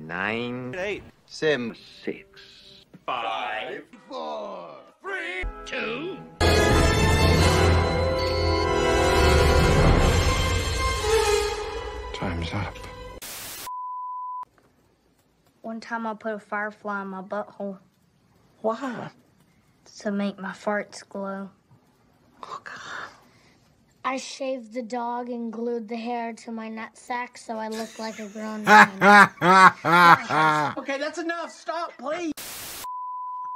9, 8, 7, 6, 5, 4, 3, 2. Time's up. One time I put a firefly in my butthole Why? to make my farts glow. Oh, God. I shaved the dog and glued the hair to my nutsack so I look like a grown man. Okay, that's enough. Stop, please.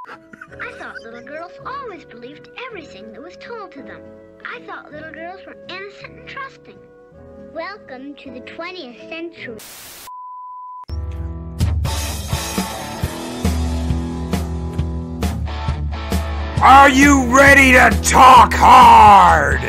I thought little girls always believed everything that was told to them. I thought little girls were innocent and trusting. Welcome to the 20th century. Are you ready to talk hard?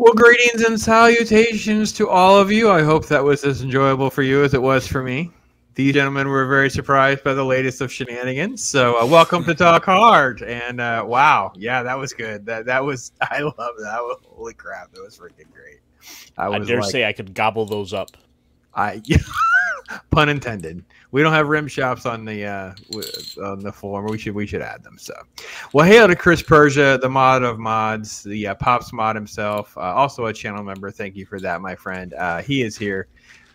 Well, greetings and salutations to all of you. I hope that was as enjoyable for you as it was for me. These gentlemen were very surprised by the latest of shenanigans. So welcome to Talk Hard. And wow, yeah, that was good. That was, I love that. Holy crap, that was freaking great. I dare say I could gobble those up. Pun intended. We don't have rim shops on the floor. We should add them. So, well, hail to Chris Persia, the mod of mods, the Pops mod himself, also a channel member. Thank you for that, my friend. He is here,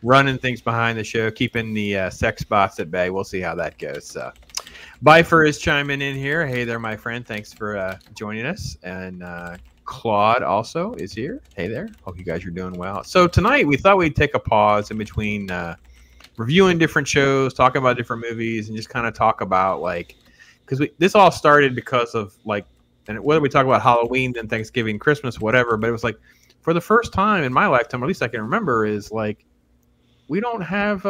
running things behind the show, keeping the sex bots at bay. We'll see how that goes. So, Bifer is chiming in here. Hey there, my friend. Thanks for joining us. And Claude also is here. Hey there. Hope you guys are doing well. So tonight we thought we'd take a pause in between reviewing different shows, talking about different movies, and just kind of talk about because this all started because of and whether we talk about Halloween, then Thanksgiving, Christmas, whatever, but it was for the first time in my lifetime, at least I can remember, is we don't have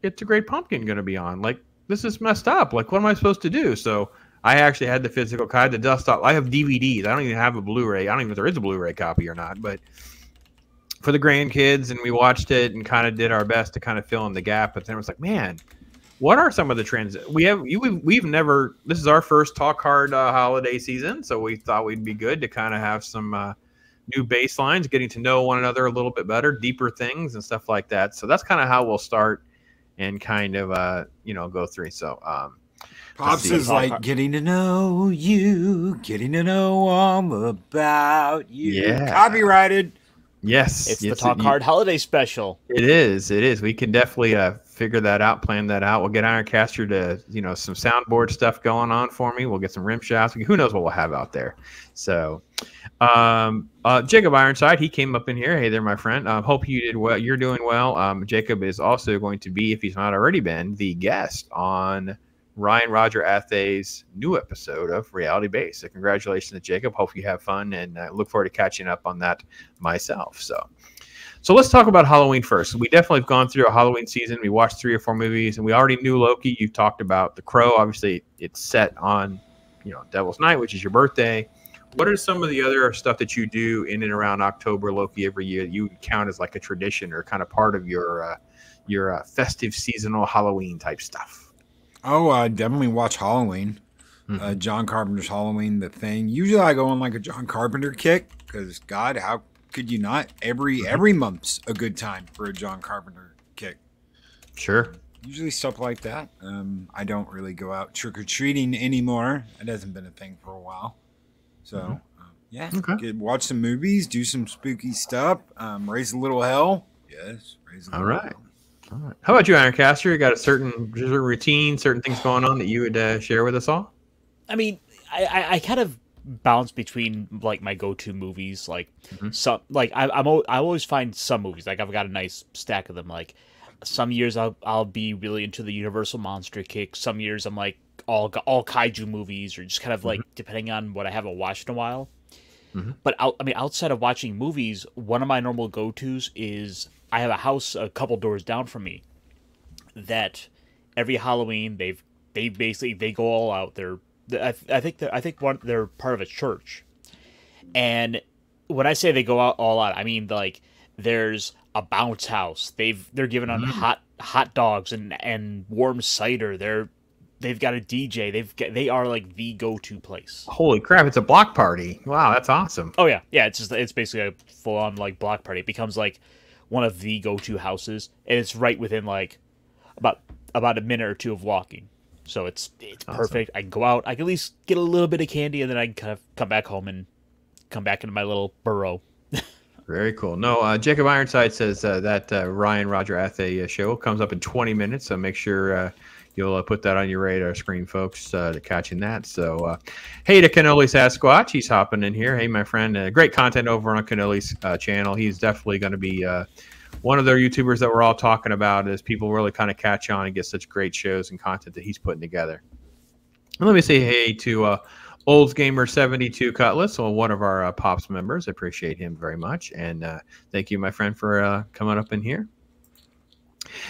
It's a Great Pumpkin going to be on. This is messed up. What am I supposed to do? So I actually had the physical. I had the dust off. I have DVDs. I don't even have a Blu-ray. I don't even know if there is a Blu-ray copy or not. But for the grandkids, and we watched it and kind of did our best to kind of fill in the gap. But then it was man, what are some of the trends? We've never. This is our first Talk Hard holiday season, so we thought we'd be good to kind of have some new baselines, getting to know one another a little bit better, deeper things and stuff like that. So that's kind of how we'll start and kind of go through. So. Pops is getting to know you, getting to know all about you. Yeah. Copyrighted. Yes. It's the Talk Hard holiday special. It is. It is. We can definitely figure that out, plan that out. We'll get Ironcaster to, some soundboard stuff going on for me. We'll get some rim shots. Who knows what we'll have out there. So, Jacob Ironside, he came up in here. Hey there, my friend. Hope you did well. You're doing well. Jacob is also going to be, if he's not already been, the guest on Ryan Roger Athay's new episode of Reality Base. So congratulations to Jacob. Hope you have fun, and I look forward to catching up on that myself. So let's talk about Halloween first. We definitely have gone through a Halloween season. We watched 3 or 4 movies, and we already knew Loki. You've talked about The Crow. Obviously, it's set on, Devil's Night, which is your birthday. What are some of the other stuff that you do in and around October, Loki, every year you count as a tradition or kind of part of your festive seasonal Halloween type stuff? Oh, definitely watch Halloween. John Carpenter's Halloween, The Thing. Usually I go on a John Carpenter kick because, God, how could you not? Every month's a good time for a John Carpenter kick. Sure. Usually stuff like that. I don't really go out trick-or-treating anymore. It hasn't been a thing for a while. So, yeah. Okay. Watch some movies, do some spooky stuff, raise a little hell. Yes, raise a little hell. All right. How about you, Ironcaster? You got a certain routine, certain things going on that you would share with us all? I mean, I kind of bounce between my go-to movies. Some I always find some movies. I've got a nice stack of them. Some years I'll be really into the Universal monster kick. Some years I'm all kaiju movies, or just kind of like depending on what I haven't watched in a while. But outside of watching movies, one of my normal go-tos is I have a house a couple doors down from me that every Halloween they go all out. I think they're part of a church, and when I say they go out all out, I mean like there's a bounce house. They're giving on hot dogs and warm cider. They've got a DJ. They are like the go-to place. Holy crap! It's a block party. Wow, that's awesome. Oh yeah. It's basically a full-on like block party. It becomes like one of the go-to houses, and it's right within like about a minute or two of walking. So it's awesome. Perfect. I can go out. I can at least get a little bit of candy, and then I can kind of come back home and come back into my little burrow. Very cool. No, Jacob Ironside says that Ryan Roger Athe show comes up in 20 minutes, so make sure you'll put that on your radar screen, folks, to catching that. So, hey to Cannoli Sasquatch. He's hopping in here. Hey, my friend. Great content over on Cannoli's channel. He's definitely going to be one of their YouTubers that we're all talking about as people really kind of catch on and get such great shows and content that he's putting together. And let me say hey to Olds Gamer 72 Cutlass, one of our Pops members. I appreciate him very much. And thank you, my friend, for coming up in here.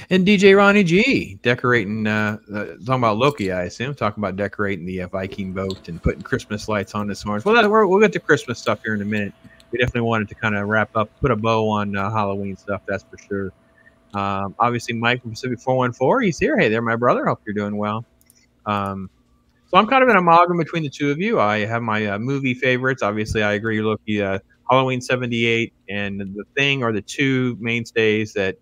And DJ Ronnie G decorating, talking about Loki, I assume, talking about decorating the Viking boat and putting Christmas lights on his horns. Well, we'll get to Christmas stuff here in a minute. We definitely wanted to kind of wrap up, put a bow on Halloween stuff, that's for sure. Obviously, Mike from Pacific 414, he's here. Hey there, my brother. Hope you're doing well. So I'm kind of an amalgam between the two of you. I have my movie favorites. Obviously, I agree, Loki, Halloween 78 and The Thing are the two mainstays that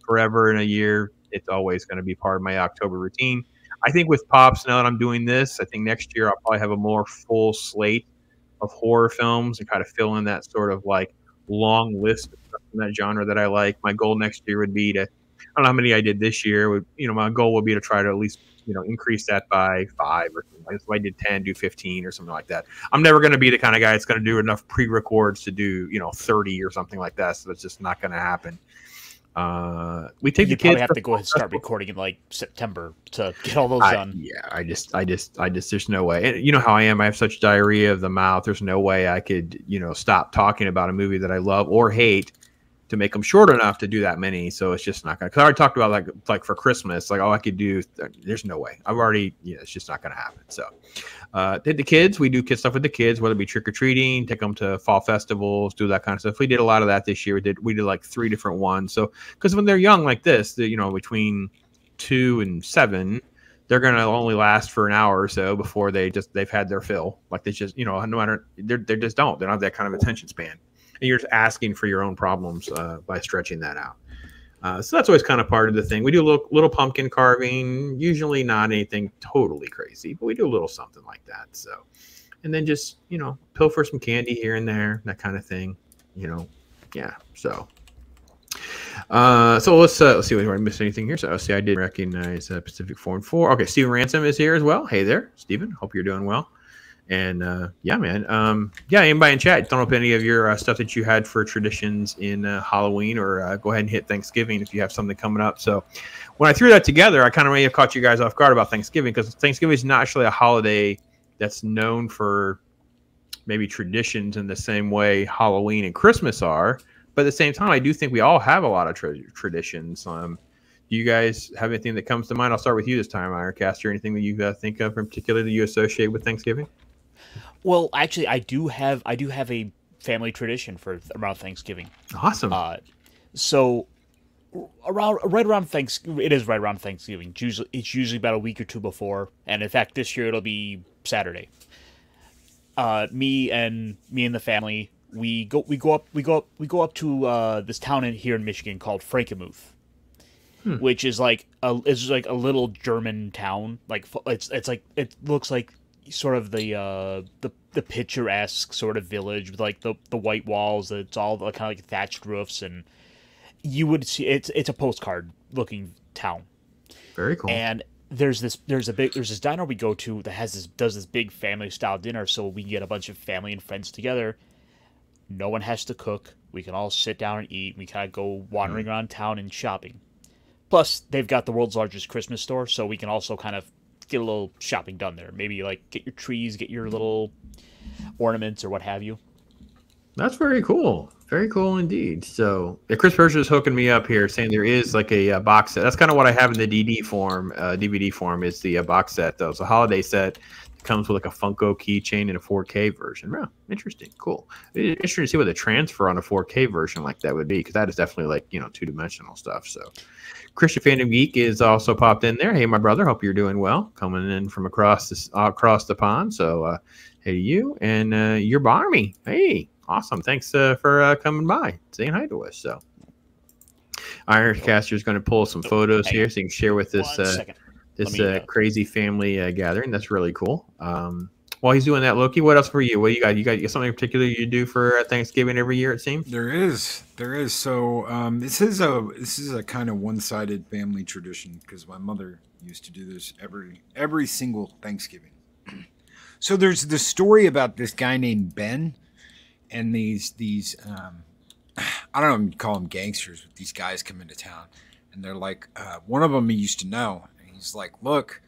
forever in a year, it's always going to be part of my October routine. I think with Pops, now that I'm doing this, I think next year I'll probably have a more full slate of horror films and kind of fill in that sort of like long list of stuff in that genre that I like. My goal next year would be to, I don't know how many I did this year. My goal would be to try to at least, increase that by 5 or something. Like if I did 10, do 15 or something like that. I'm never going to be the kind of guy that's going to do enough pre-records to do, 30 or something like that. So that's just not going to happen. We take the kids. Probably have to go ahead and start recording in like September to get all those done. Yeah, I just, there's no way. And you know how I am. I have such diarrhea of the mouth. There's no way I could, stop talking about a movie that I love or hate to make them short enough to do that many. So it's just not gonna. Because I already talked about like for Christmas, like I could do. There's no way. I've already, it's just not gonna happen. So, did the kids? We do kid stuff with the kids, whether it be trick or treating, take them to fall festivals, do that kind of stuff. We did a lot of that this year. We did like 3 different ones. So because when they're young like this, between 2 and 7, they're gonna only last for an hour or so before they've had their fill. Like they just, no matter they just don't. They don't have that kind of attention span. And you're just asking for your own problems by stretching that out. So that's always kind of part of the thing. We do a little pumpkin carving, usually not anything totally crazy, but we do a little something like that. So, and then just, pilfer some candy here and there, that kind of thing, yeah. So, let's see if I missed anything here. So, I did recognize Pacific 414. Okay, Steven Ransom is here as well. Hey there, Steven. Hope you're doing well. And yeah, man. Anybody in chat, don't know if any of your stuff that you had for traditions in Halloween, or go ahead and hit Thanksgiving if you have something coming up. So when I threw that together, I kind of may have caught you guys off guard about Thanksgiving, because Thanksgiving is not actually a holiday that's known for maybe traditions in the same way Halloween and Christmas are. But at the same time, I do think we all have a lot of traditions. Do you guys have anything that comes to mind? I'll start with you this time, Ironcaster. Anything that you think of in particular that you associate with Thanksgiving? Well, actually, I do have a family tradition for around Thanksgiving. Awesome. So right around Thanksgiving, it is right around Thanksgiving. It's usually about a week or two before, and in fact, this year it'll be Saturday. Me and the family, we go up to this town here in Michigan called Frankenmuth, which is like a little German town. Like it looks like sort of the picturesque sort of village with like the white walls. It's all kind of like thatched roofs, and you would see it's a postcard looking town. Very cool. And there's this diner we go to that does this big family style dinner, so we can get a bunch of family and friends together. No one has to cook. We can all sit down and eat. We kind of go wandering around town and shopping. Plus, they've got the world's largest Christmas store, so we can also kind of get a little shopping done there. Maybe like get your trees, get your little ornaments or what have you. That's very cool. Very cool indeed. So Chris Berger is hooking me up here, saying there is like a box set. That's kind of what I have in the DVD form is the box set, though. It's a holiday set. It comes with like a Funko keychain and a 4K version. Oh, interesting. Cool. Interesting to see what the transfer on a 4K version like that would be, because that is definitely like, you know, two-dimensional stuff. So Christian Fandom Geek is also popped in there. Hey, my brother. Hope you're doing well. Coming in from across the pond. So hey to you. And you're Barmy. Hey. Awesome. Thanks for coming by, saying hi to us. So Ironcaster is going to pull some photos here so you can share with this crazy family gathering. That's really cool. While he's doing that, Loki, what else for you? What you got? You got something in particular you do for Thanksgiving every year, it seems? There is. So this is a kind of one-sided family tradition because my mother used to do this every single Thanksgiving. So there's the story about this guy named Ben. And these I don't know if you call them gangsters, but these guys come into town, and they're like, one of them he used to know, and he's like, look,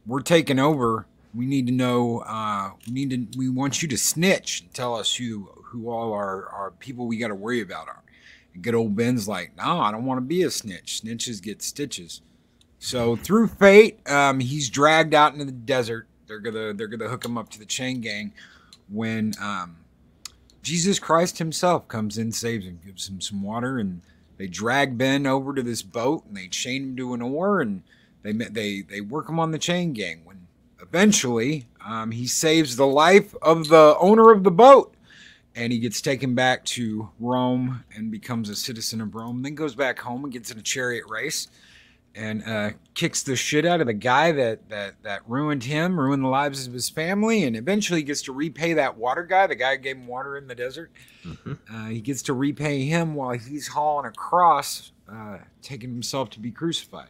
we're taking over. We need to know. We want you to snitch and tell us who all our people we got to worry about are. And good old Ben's like, no, I don't want to be a snitch. Snitches get stitches. So through fate, he's dragged out into the desert. They're gonna hook him up to the chain gang. When Jesus Christ himself comes in, saves him, gives him some water, and they drag Ben over to this boat, and they chain him to an oar, and they work him on the chain gang. When eventually he saves the life of the owner of the boat, and he gets taken back to Rome and becomes a citizen of Rome, then goes back home and gets in a chariot race and kicks the shit out of the guy that ruined the lives of his family, and eventually gets to repay that water guy. The guy who gave him water in the desert. Mm-hmm. He gets to repay him while he's hauling a cross, taking himself to be crucified.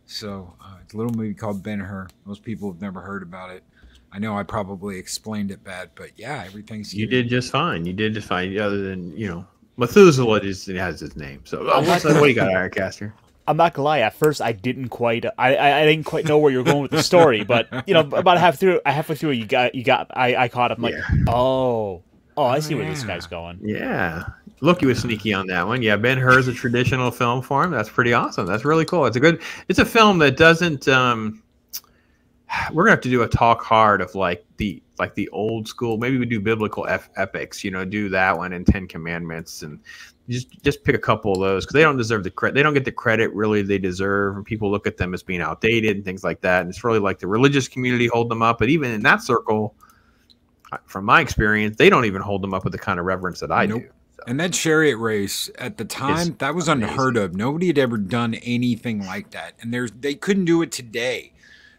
So it's a little movie called Ben-Hur. Most people have never heard about it. I know I probably explained it bad, but yeah, everything's... You did just fine. Other than, you know, Methuselah has his name. So what do you got, Ironcaster? I'm not gonna lie. At first, I didn't quite know where you were going with the story, but you know, about halfway through, I caught up. I'm like, oh, I see where this guy's going. Yeah, Loki was sneaky on that one. Yeah, Ben-Hur is a traditional film form. That's pretty awesome. That's really cool. It's a film that doesn't. We're gonna have to do a talk hard of like the old school. Maybe we do biblical epics. You know, do that one and 10 Commandments and. Just pick a couple of those because they don't deserve the credit. They don't get the credit really they deserve. And people look at them as being outdated and things like that. And it's really like the religious community hold them up. But even in that circle, from my experience, they don't even hold them up with the kind of reverence that I do. So. And that chariot race at the time, that was unheard of. Nobody had ever done anything like that. And they couldn't do it today.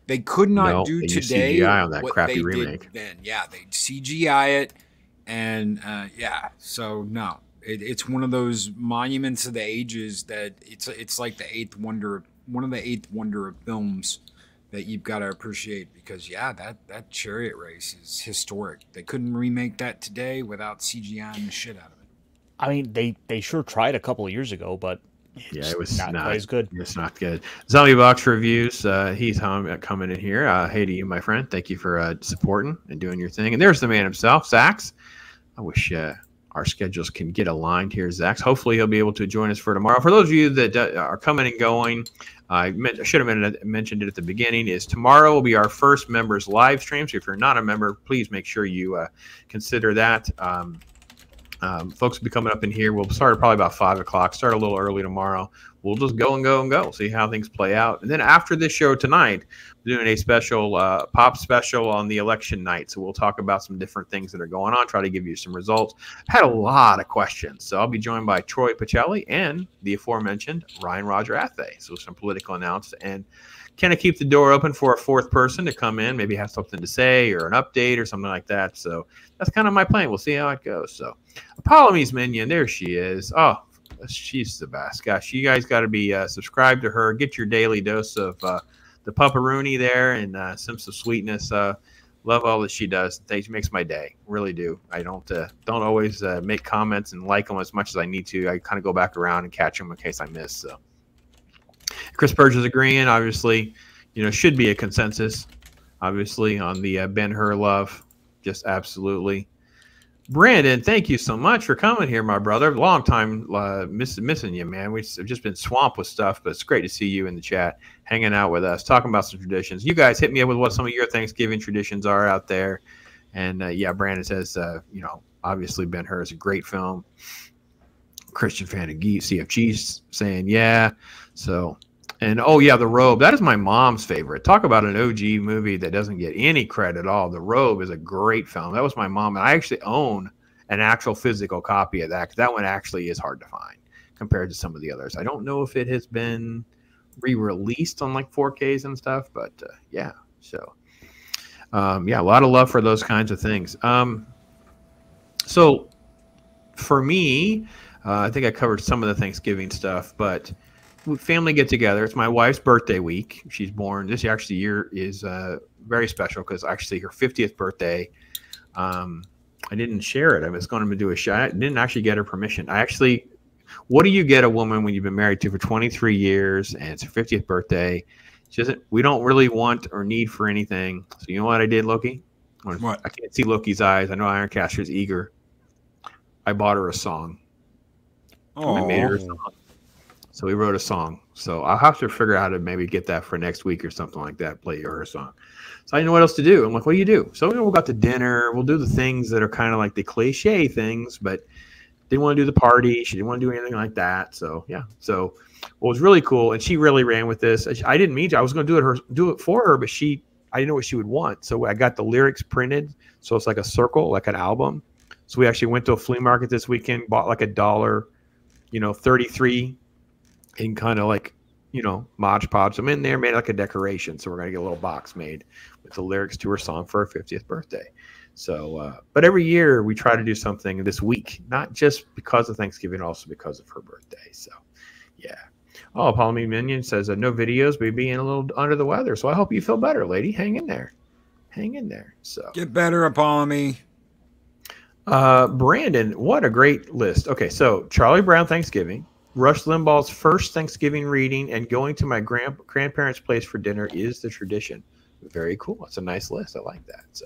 They could not do today CGI on that what crappy they remake. did then. Yeah, they CGI it. And so no. It's one of those monuments of the ages that it's like one of the eighth wonder of films that you've got to appreciate because that chariot race is historic. They couldn't remake that today without CGIing the shit out of it. I mean, they sure tried a couple of years ago, but it was not as good. It's not good. Zombie Box Reviews. He's coming in here. Hey to you, my friend. Thank you for supporting and doing your thing. And there's the man himself, Zax. I wish. Our schedules can get aligned here, Zax. Hopefully, he'll be able to join us for tomorrow. For those of you that are coming and going, I should have mentioned it at the beginning, is tomorrow will be our first members live stream. So if you're not a member, please make sure you consider that. Folks will be coming up in here. We'll start at probably about 5 o'clock, start a little early tomorrow. We'll just go and go and go, see how things play out. And then after this show tonight, we're doing a special pop special on the election night. So we'll talk about some different things that are going on, try to give you some results. I had a lot of questions. So I'll be joined by Troy Pacelli and the aforementioned Ryan Roger Athay. So some political announcements and kind of keep the door open for a fourth person to come in, maybe have something to say or an update or something like that. So that's kind of my plan. We'll see how it goes. So Apollome's Minion, there she is. Oh, she's the best. Gosh, you guys got to be subscribed to her. Get your daily dose of the pupperoonie there and some sweetness. Love all that she does. She makes my day. Really do. I don't always make comments and like them as much as I need to. I kind of go back around and catch them in case I miss. So Chris Purge is agreeing. Obviously, should be a consensus, obviously, on the Ben-Hur love. Just absolutely. Brandon, thank you so much for coming here, my brother. Long time missing you, man. We've just been swamped with stuff, but it's great to see you in the chat, hanging out with us, talking about some traditions. You guys hit me up with what some of your Thanksgiving traditions are out there. And, yeah, Brandon says, obviously Ben-Hur is a great film. Christian fan of CFG's saying, yeah. So, and, oh, yeah, The Robe. That is my mom's favorite. Talk about an OG movie that doesn't get any credit at all. The Robe is a great film. That was my mom. And I actually own an actual physical copy of that, because that one actually is hard to find compared to some of the others. I don't know if it has been re-released on like 4Ks and stuff, but yeah. So, yeah, a lot of love for those kinds of things. So for me, I think I covered some of the Thanksgiving stuff, but family get together. It's my wife's birthday week. She's born this actually year is very special because actually her 50th birthday. I didn't share it. I was going to do a show. I didn't actually get her permission. What do you get a woman when you've been married to for 23 years and it's her 50th birthday? We don't really want or need for anything. So you know what I did, Loki? What? I can't see Loki's eyes. I know Ironcaster's eager. I bought her a song. Oh, I made her a song. So we wrote a song. So I'll have to figure out how to maybe get that for next week or something like that, play her song. So I didn't know what else to do. I'm like, what do you do? So we'll go to dinner. We'll do the things that are kind of like the cliche things, but didn't want to do the party. She didn't want to do anything like that. So, yeah. So what was really cool, and she really ran with this. I didn't mean to. I was going to do it for her, but I didn't know what she would want. So I got the lyrics printed. So it's like a circle, like an album. So we actually went to a flea market this weekend, bought like $1, 33, and kind of like, Mod Podge them in there, made like a decoration. So we're going to get a little box made with the lyrics to her song for her 50th birthday. So, but every year we try to do something this week, not just because of Thanksgiving, also because of her birthday. So, yeah. Oh, Palmy Minion says no videos, but being a little under the weather. So I hope you feel better, lady. Hang in there. Hang in there. So get better, Apollomy. Brandon, what a great list. Okay, so Charlie Brown Thanksgiving, Rush Limbaugh's first Thanksgiving reading, and going to my grandparents' place for dinner is the tradition. Very cool. It's a nice list. I like that. So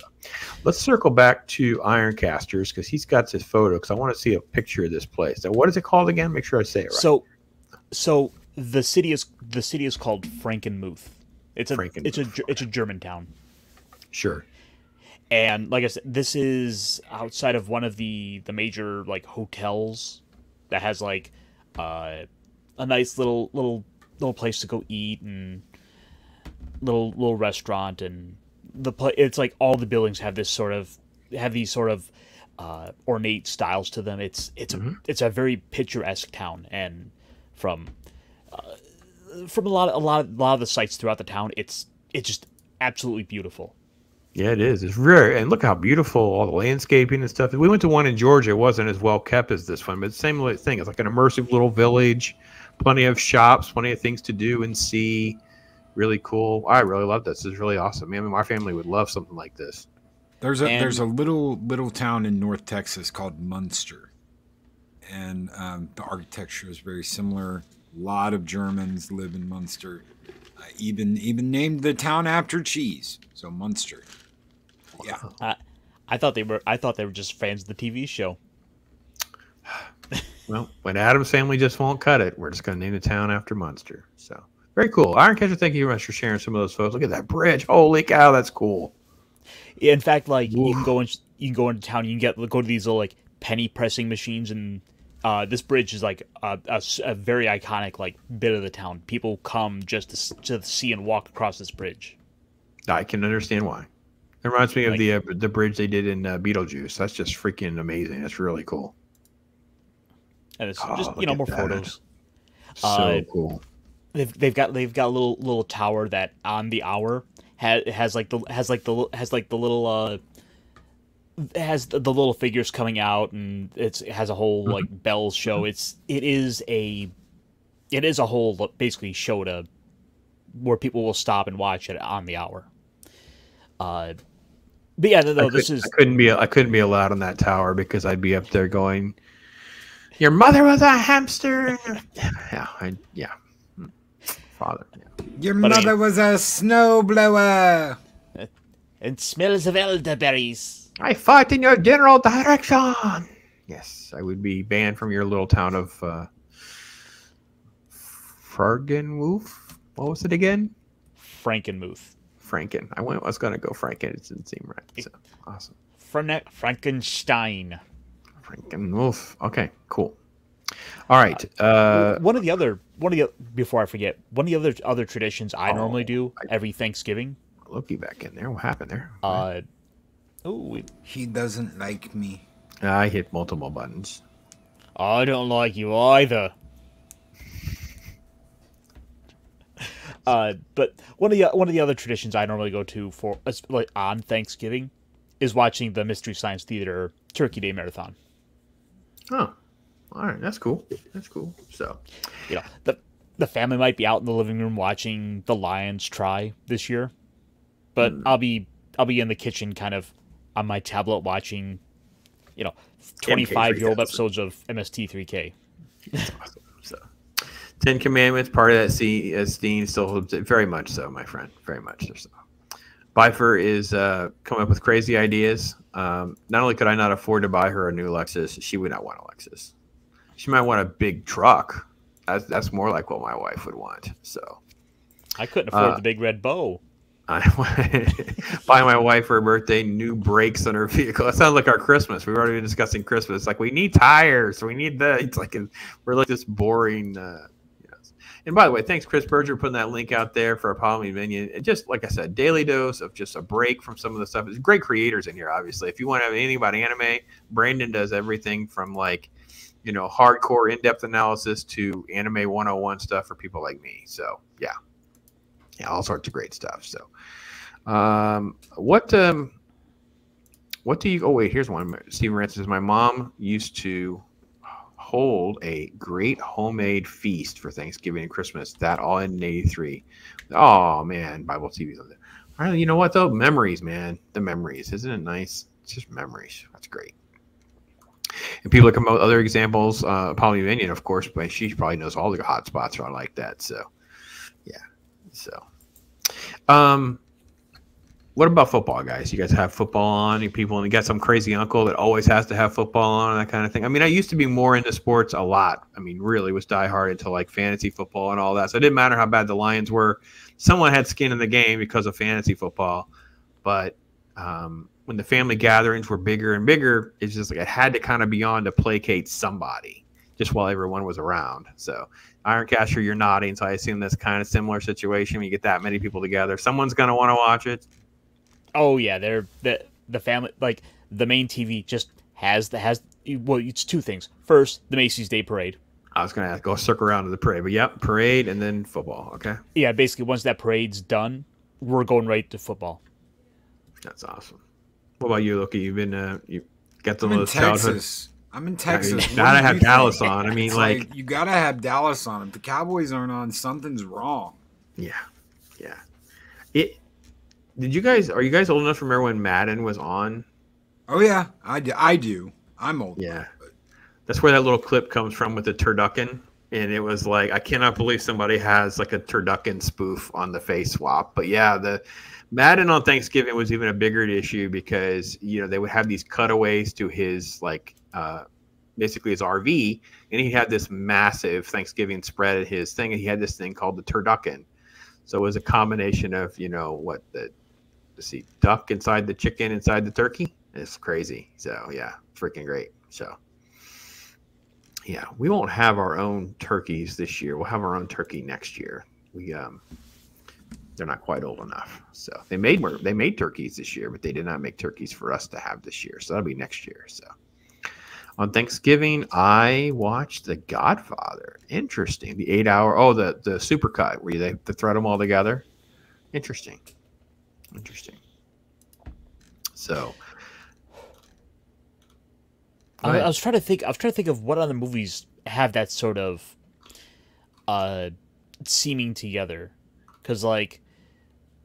let's circle back to Ironcasters because he's got this photo because I want to see a picture of this place. So what is it called again? Make sure I say it right. So the city is called Frankenmuth. It's a German town. Sure. And like I said, this is outside of one of the major like hotels that has like a nice little place to go eat and little restaurant, and it's like all the buildings have these sort of ornate styles to them. It's a very picturesque town, and from a lot of the sites throughout the town, it's just absolutely beautiful. Yeah, it is. It's rare, and look how beautiful all the landscaping and stuff. We went to one in Georgia. It wasn't as well kept as this one, but it's the same thing. It's like an immersive little village, plenty of shops, plenty of things to do and see. Really cool. I really love this. This is really awesome. I mean, my family would love something like this. There's a little town in North Texas called Munster, and the architecture is very similar. A lot of Germans live in Munster. Even named the town after cheese. So Munster. Yeah. I thought they were just fans of the TV show. Well, when Adam's family just won't cut it, we're just going to name the town after Munster. So very cool. Ironcatcher, thank you very much for sharing some of those photos. Look at that bridge. Holy cow, that's cool. Yeah, in fact, like you can go into town. You can go to these little like penny pressing machines, and this bridge is like a very iconic like bit of the town. People come just to see and walk across this bridge. I can understand why. It reminds me of the bridge they did in Beetlejuice. That's just freaking amazing. That's really cool. And it's just more photos. So cool. They've got a little tower that on the hour has the little figures coming out, and it has a whole like bells show. It is a whole basically show where people will stop and watch it on the hour. But yeah, no, I couldn't be allowed on that tower because I'd be up there going, "Your mother was a hamster." Yeah. Father. Yeah. Your But I mother mean- was a snowblower. And smells of elderberries. I fought in your general direction. Yes, I would be banned from your little town of Frankenwoof. What was it again? Frankenmuth. Franken. I was going to go Franken. It didn't seem right. So awesome. Frankenstein. Frankenwoof. Okay, cool. All right. Before I forget, one of the other traditions I normally do every Thanksgiving. Loki back in there. What happened there? He doesn't like me. I hit multiple buttons. I don't like you either. But one of the other traditions I normally go to for like on Thanksgiving is watching the Mystery Science Theater Turkey Day Marathon. Oh, all right, that's cool. That's cool. So, you know, the family might be out in the living room watching the Lions try this year, but I'll be in the kitchen, kind of on my tablet watching, 25-year-old episodes of MST3K. That's awesome. So, 10 Commandments, part of that scene still holds it very much so, my friend. Very much so. Bifer is coming up with crazy ideas. Not only could I not afford to buy her a new Lexus, she would not want a Lexus. She might want a big truck. That's more like what my wife would want. So I couldn't afford the big red bow. I buy my wife for her birthday new brakes on her vehicle. That sounds like our Christmas. We've already been discussing Christmas. It's like we need tires. We need the. It's like we're like this boring. And by the way, thanks Chris Berger for putting that link out there for Apollo Minion. And just like I said, daily dose of just a break from some of the stuff. There's great creators in here, obviously. If you want to have anything about anime, Brandon does everything from like, hardcore in-depth analysis to anime 101 stuff for people like me. So yeah, all sorts of great stuff. So, what do you? Oh wait, here's one. Steven Rance says my mom used to hold a great homemade feast for Thanksgiving and Christmas. That all in '83. Oh man, Bible TV's on there. All right, you know what though? Memories, man. The memories, isn't it nice? It's just memories. That's great. And people come up with other examples. Polly Minion, of course, but she probably knows all the hot spots are like that. So, yeah. So, what about football, guys? You guys have football on? You people, and you got some crazy uncle that always has to have football on and that kind of thing. I mean, I used to be more into sports a lot. I mean, really was diehard into like fantasy football and all that. So it didn't matter how bad the Lions were. Someone had skin in the game because of fantasy football. But when the family gatherings were bigger and bigger, it's just like it had to kind of be on to placate somebody just while everyone was around. So Ironcaster, you're nodding. So I assume that's kind of similar situation. When you get that many people together, someone's going to want to watch it. Oh yeah, they're the family, like the main TV just has well, it's two things. First, the Macy's Day Parade. I was gonna go circle around to the parade, but yep, parade and then football. Okay. Yeah, basically once that parade's done, we're going right to football. That's awesome. What about you, Loki? You've been you got the I'm in little childhood. Texas. I'm in Texas. You gotta have Dallas on. I mean, It's like you gotta have Dallas on. If the Cowboys aren't on, something's wrong. yeah. Are you guys old enough to remember when Madden was on? Oh yeah, I do. I'm old. Yeah. That's where that little clip comes from with the turducken. And it was like, I cannot believe somebody has like a turducken spoof on the face swap. But yeah, the Madden on Thanksgiving was even a bigger issue because, they would have these cutaways to his like basically his RV. And he had this massive Thanksgiving spread at his thing. And he had this thing called the turducken. So it was a combination of, duck inside the chicken inside the turkey. It's crazy. So yeah, freaking great. So yeah, we won't have our own turkeys this year. We'll have our own turkey next year. They're not quite old enough. So they made turkeys this year, but they did not make turkeys for us to have this year. So that'll be next year. So on Thanksgiving, I watched The Godfather. Interesting. The 8-hour, the supercut where they thread them all together. Interesting. So I was trying to think of what other movies have that sort of seeming together, because like,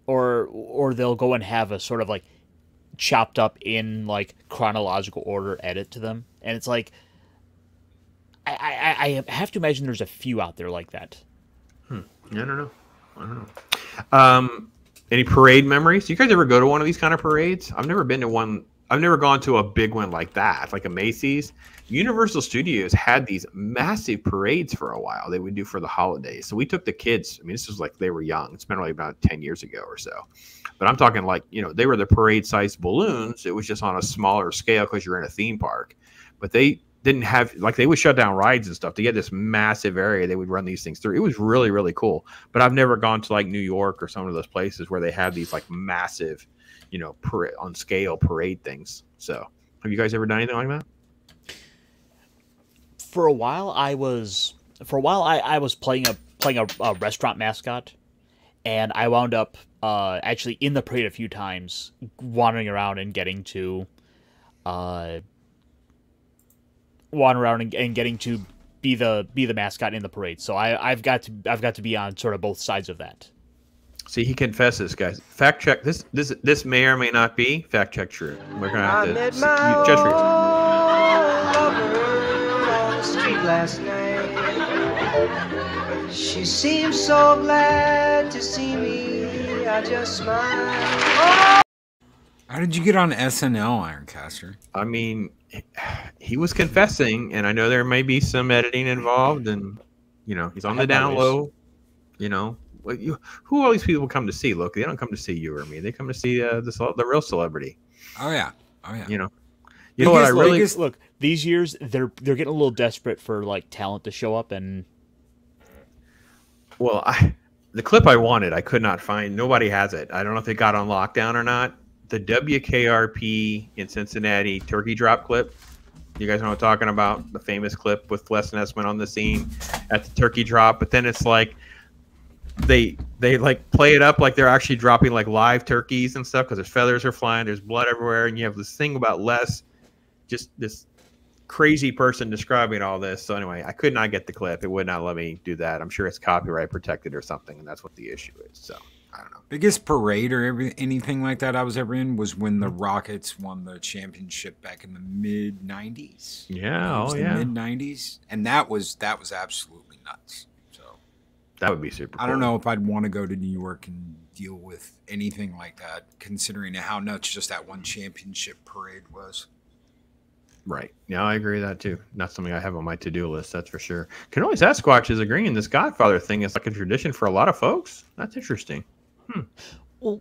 or they'll go and have a sort of like chopped up in like chronological order edit to them, and it's like I have to imagine there's a few out there like that. I don't know. I don't know. Any parade memories? Do you guys ever go to one of these kind of parades? I've never been to one. I've never gone to a big one like that, like a Macy's. Universal Studios had these massive parades for a while. They would do for the holidays. So we took the kids. I mean, this was like they were young. It's been like about 10 years ago or so. But I'm talking like, you know, they were the parade-sized balloons. It was just on a smaller scale because you're in a theme park. But they didn't have, like, they would shut down rides and stuff. They had this massive area they would run these things through. It was really, really cool. But I've never gone to like New York or some of those places where they have these like massive, you know, on scale parade things. So have you guys ever done anything like that? For a while, I was playing a restaurant mascot, and I wound up actually in the parade a few times, wandering around and getting to be the mascot in the parade. So I've got to be on sort of both sides of that. See, he confesses, guys. Fact check. This may or may not be fact check true. We're gonna have to judge for street last night. She seemed so glad to see me. I just smiled. How did you get on SNL, Ironcaster? I mean, he was confessing, and I know there may be some editing involved, and you know he's on the down low. You know, who all these people come to see? Look, they don't come to see you or me. They come to see the real celebrity. Oh yeah. You know what I really look. These years, they're getting a little desperate for like talent to show up, and well, the clip I wanted, I could not find. Nobody has it. I don't know if it got on lockdown or not. The WKRP in Cincinnati turkey drop clip. You guys know what I'm talking about? The famous clip with Les Nessman on the scene at the turkey drop. But then it's like they like play it up like they're actually dropping like live turkeys and stuff because there's feathers are flying, there's blood everywhere, and you have this thing about Les, just this crazy person describing all this. So anyway, I could not get the clip. It would not let me do that. I'm sure it's copyright protected or something, and that's what the issue is. So I don't know. Biggest parade or anything like that I was ever in was when the Rockets won the championship back in the mid '90s. Yeah, mid '90s, and that was absolutely nuts. So that would be super cool. I don't know if I'd want to go to New York and deal with anything like that, considering how nuts just that one championship parade was. Right. Yeah, I agree with that too. Not something I have on my to-do list, that's for sure. Canoli Sasquatch is agreeing this Godfather thing is like a tradition for a lot of folks. That's interesting. Well,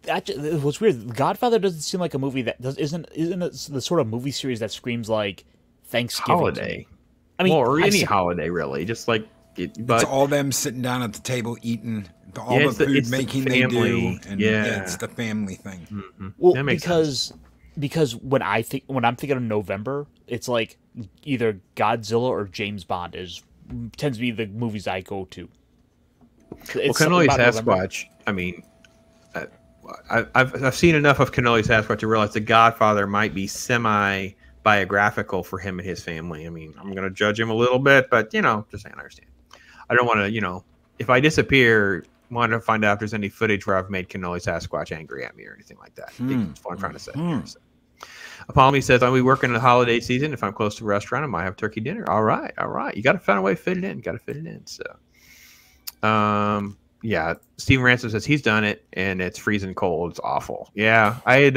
what's weird, Godfather doesn't seem like a movie that isn't it the sort of movie series that screams like Thanksgiving holiday. I mean, or any holiday really, just like it's all them sitting down at the table eating all the food making they do, and it's the family thing. Mm-hmm. Well, because when I'm thinking of November, it's like either Godzilla or James Bond tends to be the movies I go to. Well, Canoli Sasquatch. I mean, I've seen enough of Canoli Sasquatch to realize The Godfather might be semi-biographical for him and his family. I mean, I'm going to judge him a little bit, but just saying, I understand. I don't want to, if I disappear, want to find out if there's any footage where I've made Canoli Sasquatch angry at me or anything like that. That's what I'm trying to say. So. Apollo says, I'll be working in the holiday season. If I'm close to a restaurant, I might have turkey dinner. All right. You got to find a way to fit it in. So, yeah. Steven Ransom says he's done it and it's freezing cold. It's awful. Yeah. I had,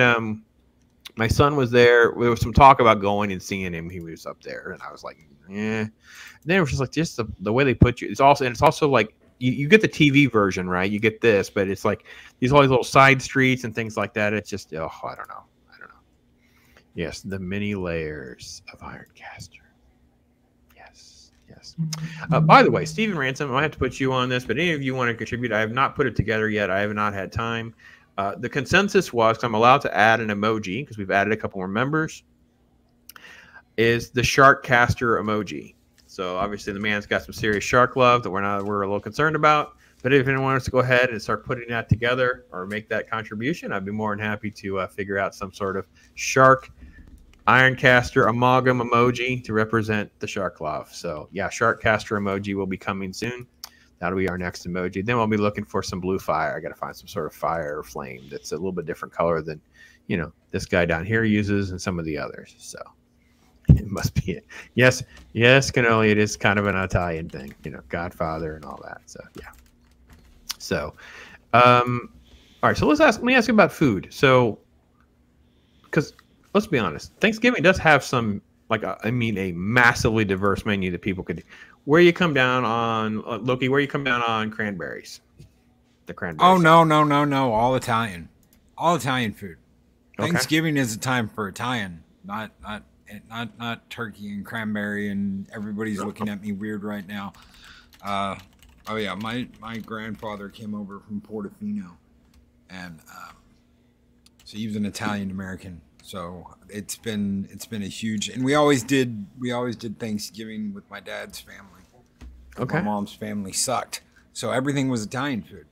my son was there. There was some talk about going and seeing him. He was up there and I was like, yeah. And then it was just like, the way they put you. It's also like, you get the TV version, right? You get this, but it's like all these little side streets and things like that. It's just, I don't know. Yes, the many layers of Ironcaster. Yes. By the way, Steven Ransom, I might have to put you on this, but any of you want to contribute, I have not put it together yet. I have not had time. The consensus was, I'm allowed to add an emoji because we've added a couple more members, is the Sharkcaster emoji. So obviously the man's got some serious shark love that we're a little concerned about. But if anyone wants to go ahead and start putting that together or make that contribution, I'd be more than happy to figure out some sort of shark Ironcaster amalgam emoji to represent the shark love. So yeah, Sharkcaster emoji will be coming soon. That'll be our next emoji. Then we'll be looking for some blue fire. I got to find some sort of fire or flame that's a little bit different color than, this guy down here uses and some of the others. So it must be it. Yes, Canoli, it is kind of an Italian thing, Godfather and all that. So yeah. So, all right. So let me ask you about food. So, because let's be honest, Thanksgiving does have some a massively diverse menu that people could. Where you come down on Loki? Where you come down on cranberries? The cranberries. Oh no! All Italian food. Okay. Thanksgiving is a time for Italian, not turkey and cranberry. And everybody's looking at me weird right now. Oh yeah, my grandfather came over from Portofino, and so he was an Italian American. So it's been a huge, and we always did Thanksgiving with my dad's family. Okay. My mom's family sucked, so everything was Italian food.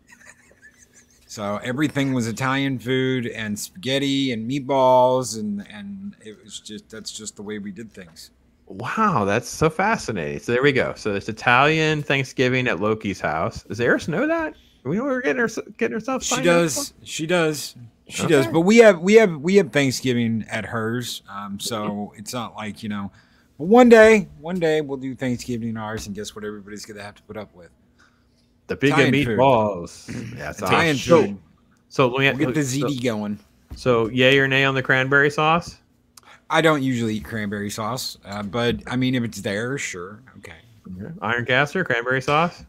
So everything was Italian food and spaghetti and meatballs, and it was that's just the way we did things. Wow, that's so fascinating. So there we go. So it's Italian Thanksgiving at Loki's house. Does Eris know that? We know we're getting ourselves. She does. But we have Thanksgiving at hers. So it's not like, you know. But one day we'll do Thanksgiving ours, and guess what? Everybody's gonna have to put up with the big meatballs. Yeah, it's Italian awesome. food. So let me we'll get the ZD going. So yay or nay on the cranberry sauce? I don't usually eat cranberry sauce, but I mean, if it's there, sure, okay. Ironcaster, cranberry sauce.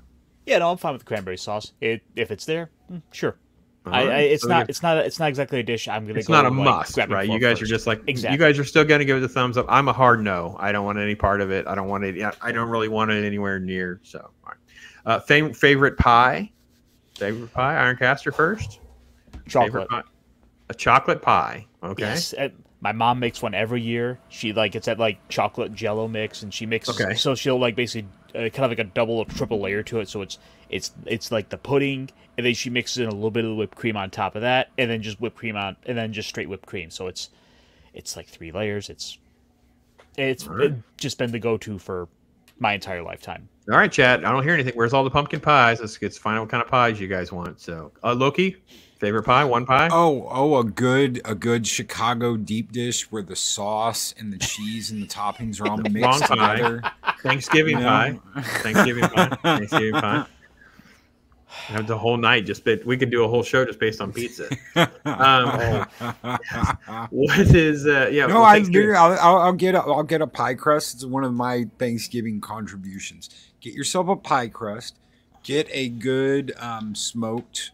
Yeah, no, I'm fine with the cranberry sauce. If it's there, sure. Right. It's not exactly a dish I'm gonna. It's go not a like, must, right? You guys first. are just like exactly. You guys are still gonna give it a thumbs up. I'm a hard no. I don't want any part of it. I don't want it. I don't really want it anywhere near. So, all right. Favorite pie. Favorite pie. Ironcaster first. Chocolate. Pie. A chocolate pie. Okay. Yes. My mom makes one every year. She it's that chocolate Jello mix, and she mixes. Okay. So she'll basically kind of like a double or triple layer to it. So it's like the pudding, and then she mixes in a little bit of the whipped cream on top of that, and then just whipped cream on, and then just straight whipped cream. So it's like 3 layers. It's just been the go-to for my entire lifetime. All right, chat. I don't hear anything. Where's all the pumpkin pies? Let's find out what kind of pies you guys want. So, Loki, favorite pie? One pie? A good Chicago deep dish where the sauce and the cheese and the toppings are all mixed together. Thanksgiving pie. Thanksgiving pie. Have the whole night we could do a whole show just based on pizza. What is No, I'll get a pie crust. It's one of my Thanksgiving contributions. Get yourself a pie crust. Get a good smoked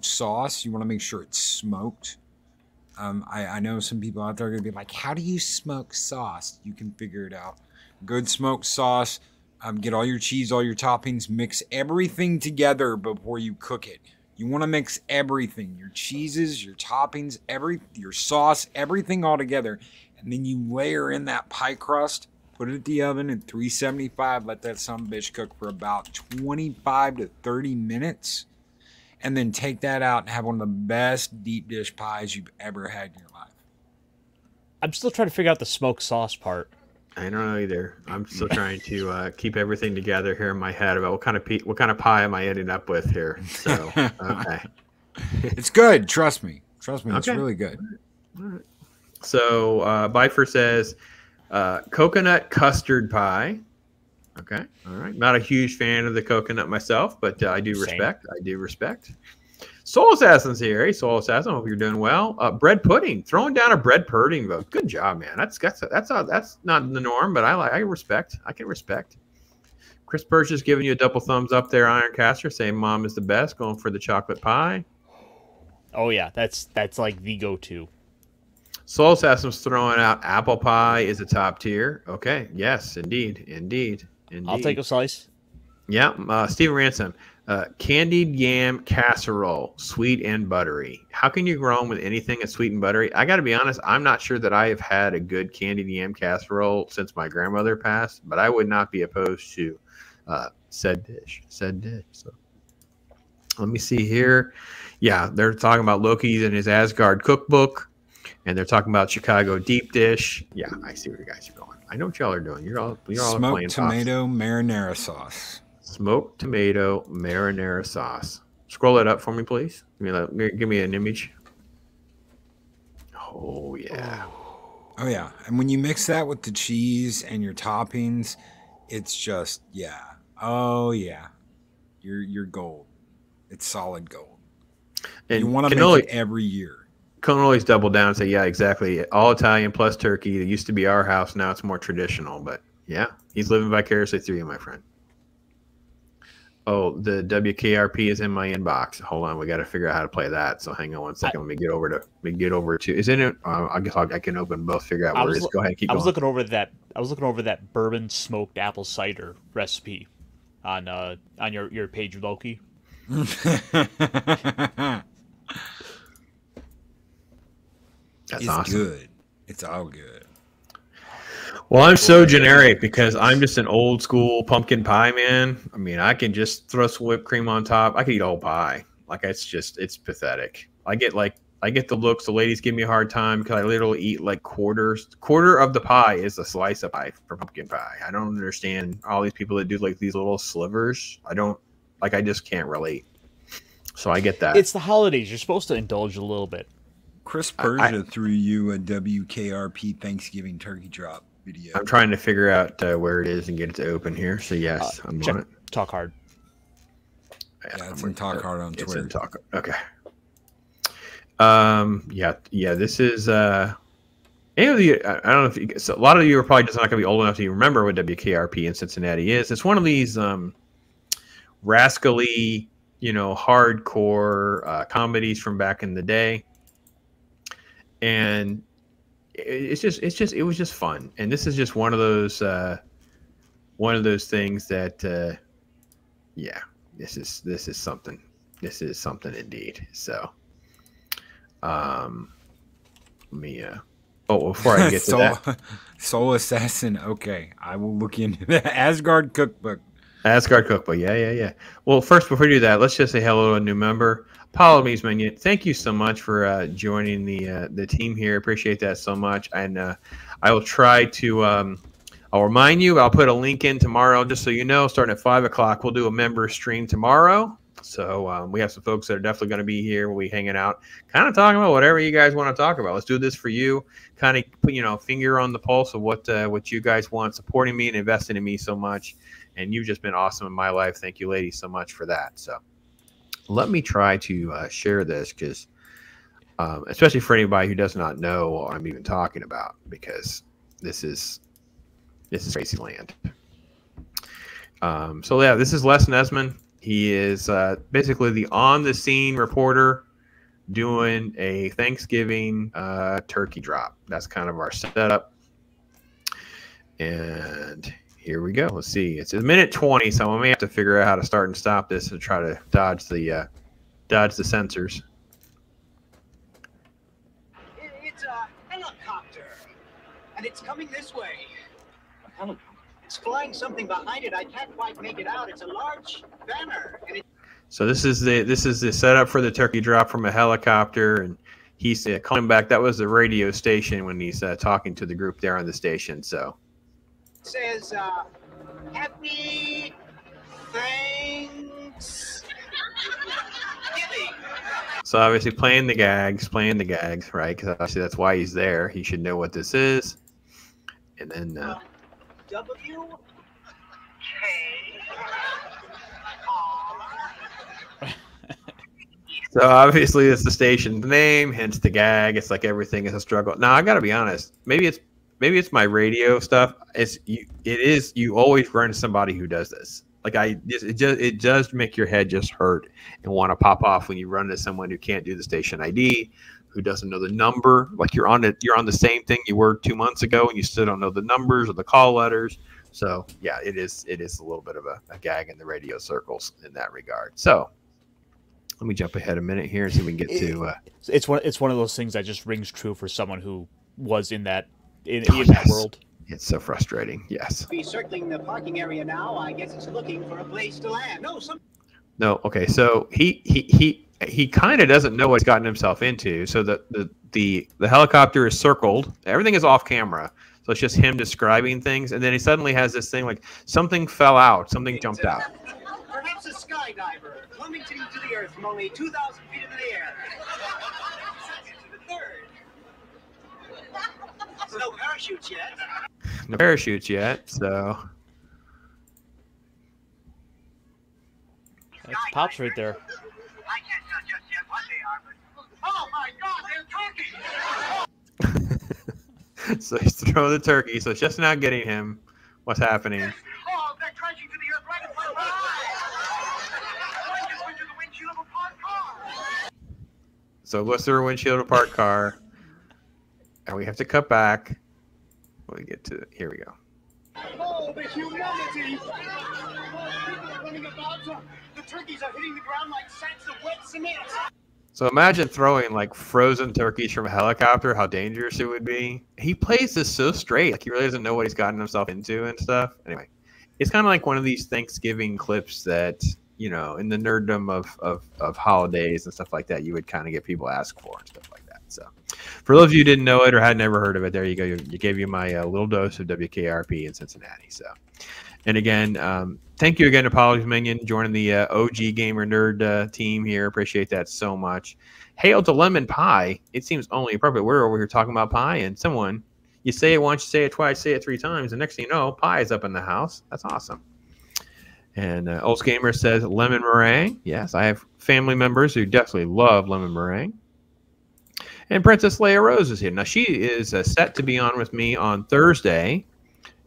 sauce. You want to make sure it's smoked. I know some people out there are gonna be like, how do you smoke sauce? You can figure it out. Good smoked sauce. Get all your cheese, all your toppings, mix everything together before you cook it. You want to mix everything, your cheeses, your toppings, your sauce, everything all together. And then you layer in that pie crust, put it in the oven at 375, let that sumbitch cook for about 25 to 30 minutes. And then take that out and have one of the best deep dish pies you've ever had in your life. I'm still trying to figure out the smoked sauce part. I don't know either. I'm still trying to keep everything together here in my head about what kind of pie am I ending up with here. So, okay. It's good. Trust me. Okay. It's really good. All right. So, Bifer says coconut custard pie. Okay. All right. Not a huge fan of the coconut myself, but I do respect. Soul Assassin's here. Hey, Soul Assassin. Hope you're doing well. Bread pudding. Throwing down a bread pudding vote. Good job, man. That's not the norm, but I respect. I can respect. Chris Birch is giving you a double thumbs up there, Ironcaster, saying mom is the best. Going for the chocolate pie. Oh yeah, that's like the go-to. Soul Assassin's throwing out apple pie is a top tier. Okay. Yes, indeed. I'll take a slice. Yeah. Steven Ransom. Candied yam casserole, sweet and buttery. How can you go wrong with anything that's sweet and buttery? I got to be honest, I'm not sure that I have had a good candied yam casserole since my grandmother passed, but I would not be opposed to said dish. So let me see here. Yeah, they're talking about Loki and his Asgard cookbook, and they're talking about Chicago deep dish. Yeah, I see where you guys are going. I know what y'all are doing. You're all playing smoked tomato marinara sauce. Smoked tomato marinara sauce. Scroll it up for me, please. Give me an image. Oh yeah. Oh yeah. And when you mix that with the cheese and your toppings, it's just Oh yeah. You're gold. It's solid gold. And you want to make it every year. Can always double down and say, yeah, exactly. All Italian plus turkey. It used to be our house. Now it's more traditional. But yeah, he's living vicariously through you, my friend. Oh, the WKRP is in my inbox. Hold on, we got to figure out how to play that. So hang on one second. Let me get over to. Is it? I guess I can open both. Figure out where it is. Go ahead, keep going. I was looking over that bourbon smoked apple cider recipe on your page, Loki. That's it's awesome. Good. It's all good. Well, I'm so generic because I'm just an old school pumpkin pie man. I mean, I can just throw some whipped cream on top. I could eat a whole pie. Like it's pathetic. I get the looks. The ladies give me a hard time because I literally eat like quarter of the pie is a slice of pie for pumpkin pie. I don't understand all these people that do like these little slivers. I just can't relate. So I get that. It's the holidays. You're supposed to indulge a little bit. Chris Persia threw you a WKRP Thanksgiving turkey drop video. I'm trying to figure out where it is and get it to open here. So yes, I'm on it. Talk hard. Yeah, it's in Talk Hard on Twitter. It's in Talk. Okay. Yeah. This is any of you. I don't know if a lot of you are probably just not going to be old enough to remember what WKRP in Cincinnati is. It's one of these rascally, hardcore comedies from back in the day, and it was just fun. And this is just one of those things that this is something. This is something indeed. So let me before I get to that, Soul Assassin. Okay, I will look into the Asgard Cookbook. Yeah. Well, first, before we do that, let's just say hello to a new member. Apollo Me's Minion, thank you so much for joining the team here. Appreciate that so much. And I will try to, I'll remind you, I'll put a link in tomorrow, just so you know, starting at 5 o'clock. We'll do a member stream tomorrow. So we have some folks that are definitely going to be here. We'll be hanging out, kind of talking about whatever you guys want to talk about. Let's do this for you. Kind of put, finger on the pulse of what you guys want, supporting me and investing in me so much. And you've just been awesome in my life. Thank you, ladies, so much for that. So let me try to share this because, especially for anybody who does not know what I'm even talking about, because this is crazy land. So yeah, this is Les Nesman. He is basically the on-the-scene reporter doing a Thanksgiving turkey drop. That's kind of our setup. And here we go. Let's see. It's a minute 20, so I may have to figure out how to start and stop this and try to dodge the sensors. It's a helicopter, and it's coming this way. A helicopter? It's flying something behind it. I can't quite make it out. It's a large banner, and So this is the setup for the turkey drop from a helicopter, and he's calling back. That was the radio station when he's talking to the group there on the station. So. says, Happy Thanksgiving. So obviously playing the gags, right? Because obviously that's why he's there. He should know what this is. And then W K. So obviously it's the station's name, hence the gag. It's like everything is a struggle. Now I got to be honest. Maybe it's my radio stuff. You always run into somebody who does this. Like it does make your head just hurt and want to pop off when you run into someone who can't do the station ID, who doesn't know the number. Like you're on the same thing you were 2 months ago, and you still don't know the numbers or the call letters. So yeah, it is a little bit of a gag in the radio circles in that regard. So let me jump ahead a minute here and see if we can get to. It's one of those things that just rings true for someone who was in that that world. It's so frustrating. Yes. Be circling the parking area now. I guess it's looking for a place to land. No. Okay. So he kind of doesn't know what he's gotten himself into. So the helicopter is circled. Everything is off camera. So it's just him describing things, and then he suddenly has this thing like something fell out, something jumped out. Perhaps a skydiver plummeting to the earth from only 2,000 feet into the air. The third. No parachutes yet. No parachutes yet. So that's Pops right there. So he's throwing the turkey. So it's just now getting him. What's happening? Oh, they're crashing to the earth right in front of our eyes. One just went through the windshield of a parked car. So goes through a windshield of a parked car. And we have to cut back. When we get to here we go. Oh, the humanity! People are running about. The turkeys are hitting the ground like sacks of wet cement. So imagine throwing like frozen turkeys from a helicopter, how dangerous it would be. He plays this so straight. Like he really doesn't know what he's gotten himself into and stuff. Anyway, it's kind of like one of these Thanksgiving clips that, you know, in the nerddom of holidays and stuff like that, you would kind of get people ask for and stuff like that. So for those of you who didn't know it or had never heard of it, there you go. You gave you my little dose of WKRP in Cincinnati. So, and again, thank you again to Apologies Minion joining the OG Gamer Nerd team here. Appreciate that so much. Hail to Lemon Pie. It seems only appropriate. We're over here talking about pie, and someone, you say it once, you say it twice, say it 3 times, and next thing you know, pie is up in the house. That's awesome. And Olds Gamer says lemon meringue. Yes, I have family members who definitely love lemon meringue. And Princess Leia Rose is here. Now, she is set to be on with me on Thursday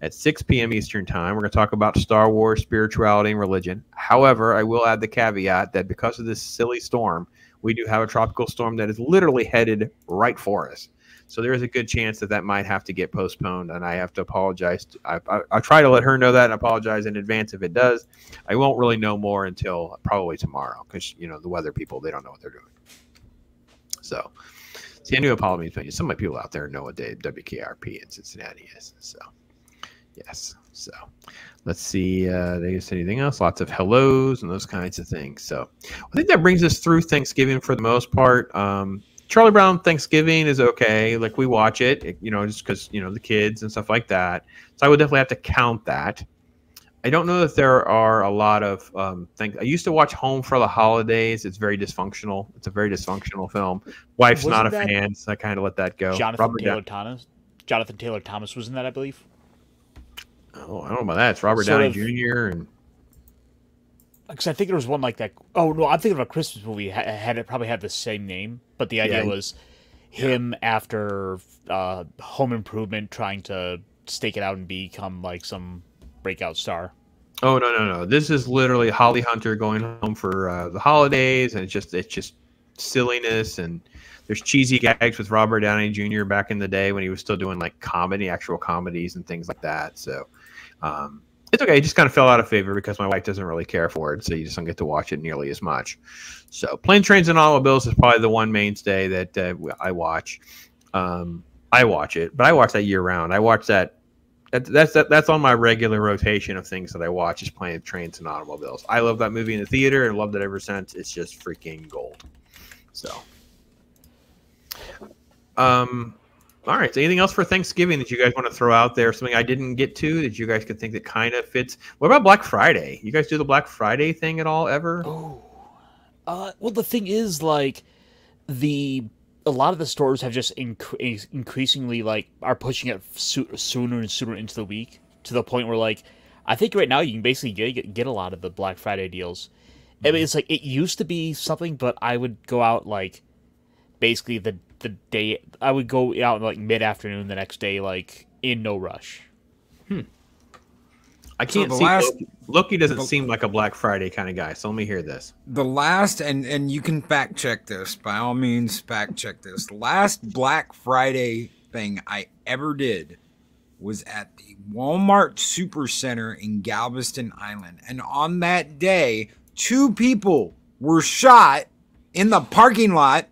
at 6 p.m. Eastern Time. We're going to talk about Star Wars, spirituality, and religion. However, I will add the caveat that because of this silly storm, we do have a tropical storm that is literally headed right for us. So there is a good chance that that might have to get postponed, and I have to apologize. I'll try to let her know that and apologize in advance if it does. I won't really know more until probably tomorrow because, you know, the weather people, they don't know what they're doing. So, see, I knew Apologies Minion. Some of my people out there know what WKRP in Cincinnati is. So, yes. So, let's see. They said anything else? Lots of hellos and those kinds of things. So, I think that brings us through Thanksgiving for the most part. Charlie Brown Thanksgiving is okay. Like, we watch it, you know, just because, you know, the kids and stuff like that. So, I would definitely have to count that. I don't know that there are a lot of things. I used to watch Home for the Holidays. It's very dysfunctional. It's a very dysfunctional film. Wife's not a fan, so I kind of let that go. Jonathan Taylor Thomas was in that, I believe. Oh, I don't know about that. It's Robert Downey Jr. and because I think there was one like that. Oh no, I'm thinking of a Christmas movie. It probably had the same name, but the idea was him after Home Improvement trying to stake it out and become like some breakout star. Oh no! This is literally Holly Hunter going home for the holidays, and it's just silliness, and there's cheesy gags with Robert Downey Jr. back in the day when he was still doing like actual comedies and things like that. So it's okay. It just kind of fell out of favor because my wife doesn't really care for it, so you just don't get to watch it nearly as much. So Planes, Trains, and Automobiles is probably the one mainstay that I watch. I watch it, but I watch that year round. I watch that. That's on my regular rotation of things that I watch is Planes, Trains, and Automobiles. I love that movie in the theater and loved it ever since. It's just freaking gold. So, all right. So anything else for Thanksgiving that you guys want to throw out there? Something I didn't get to that you guys could think that kind of fits? What about Black Friday? You guys do the Black Friday thing at all ever? Oh, well, the thing is, like, a lot of the stores have just increasingly like are pushing it sooner and sooner into the week to the point where like I think right now you can basically get a lot of the Black Friday deals. I mean, it's like it used to be something, but I would go out like basically the day I would go out like mid-afternoon the next day, like in no rush. I can't see Loki doesn't seem like a Black Friday kind of guy, so let me hear this. The last, and you can fact check this, by all means, fact check this. The last Black Friday thing I ever did was at the Walmart Supercenter in Galveston Island. And on that day, 2 people were shot in the parking lot,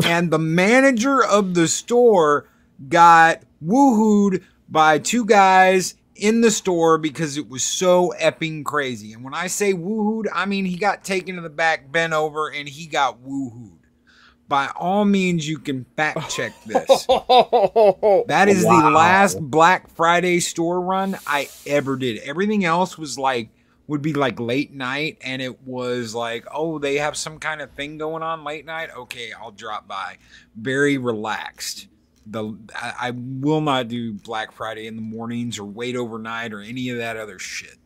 and the manager of the store got woohooed by 2 guys in the store because it was so effing crazy. And when I say woohooed, I mean he got taken to the back, bent over, and he got woohooed. By all means, you can fact check this. That is the last Black Friday store run I ever did. Everything else was like, would be like late night, and it was like, oh, they have some kind of thing going on late night. Okay, I'll drop by. Very relaxed. I will not do Black Friday in the mornings or wait overnight or any of that other shit.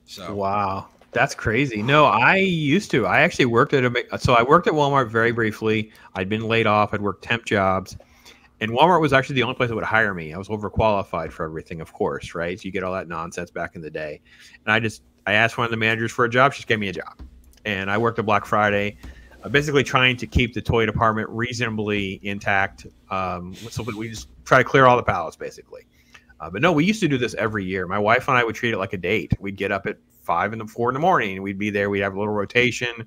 So wow, that's crazy. No, I used to. I actually worked at I worked at Walmart very briefly. I'd been laid off. I'd worked temp jobs, And Walmart was actually the only place that would hire me. I was overqualified for everything, of course, right? So you get all that nonsense back in the day. And I asked one of the managers for a job. She just gave me a job. And I worked a Black Friday, basically trying to keep the toy department reasonably intact. So we just try to clear all the pallets, basically. But no, we used to do this every year. My wife and I would treat it like a date. We'd get up at 4 in the morning, and we'd be there. We'd have a little rotation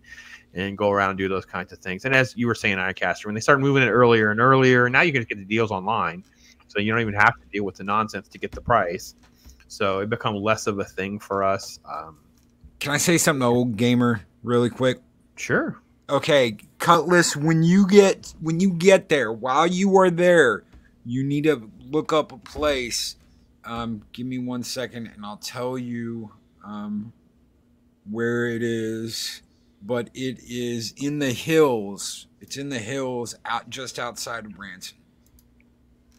and go around and do those kinds of things. And as you were saying, IronCaster, when they started moving it earlier and earlier, now you can get the deals online. So you don't even have to deal with the nonsense to get the price. So it become less of a thing for us. Can I say something to old gamer really quick? Sure. Okay, Cutlass, when you get there, while you are there, you need to look up a place. Give me 1 second and I'll tell you where it is. But it is in the hills. It's in the hills just outside of Branson.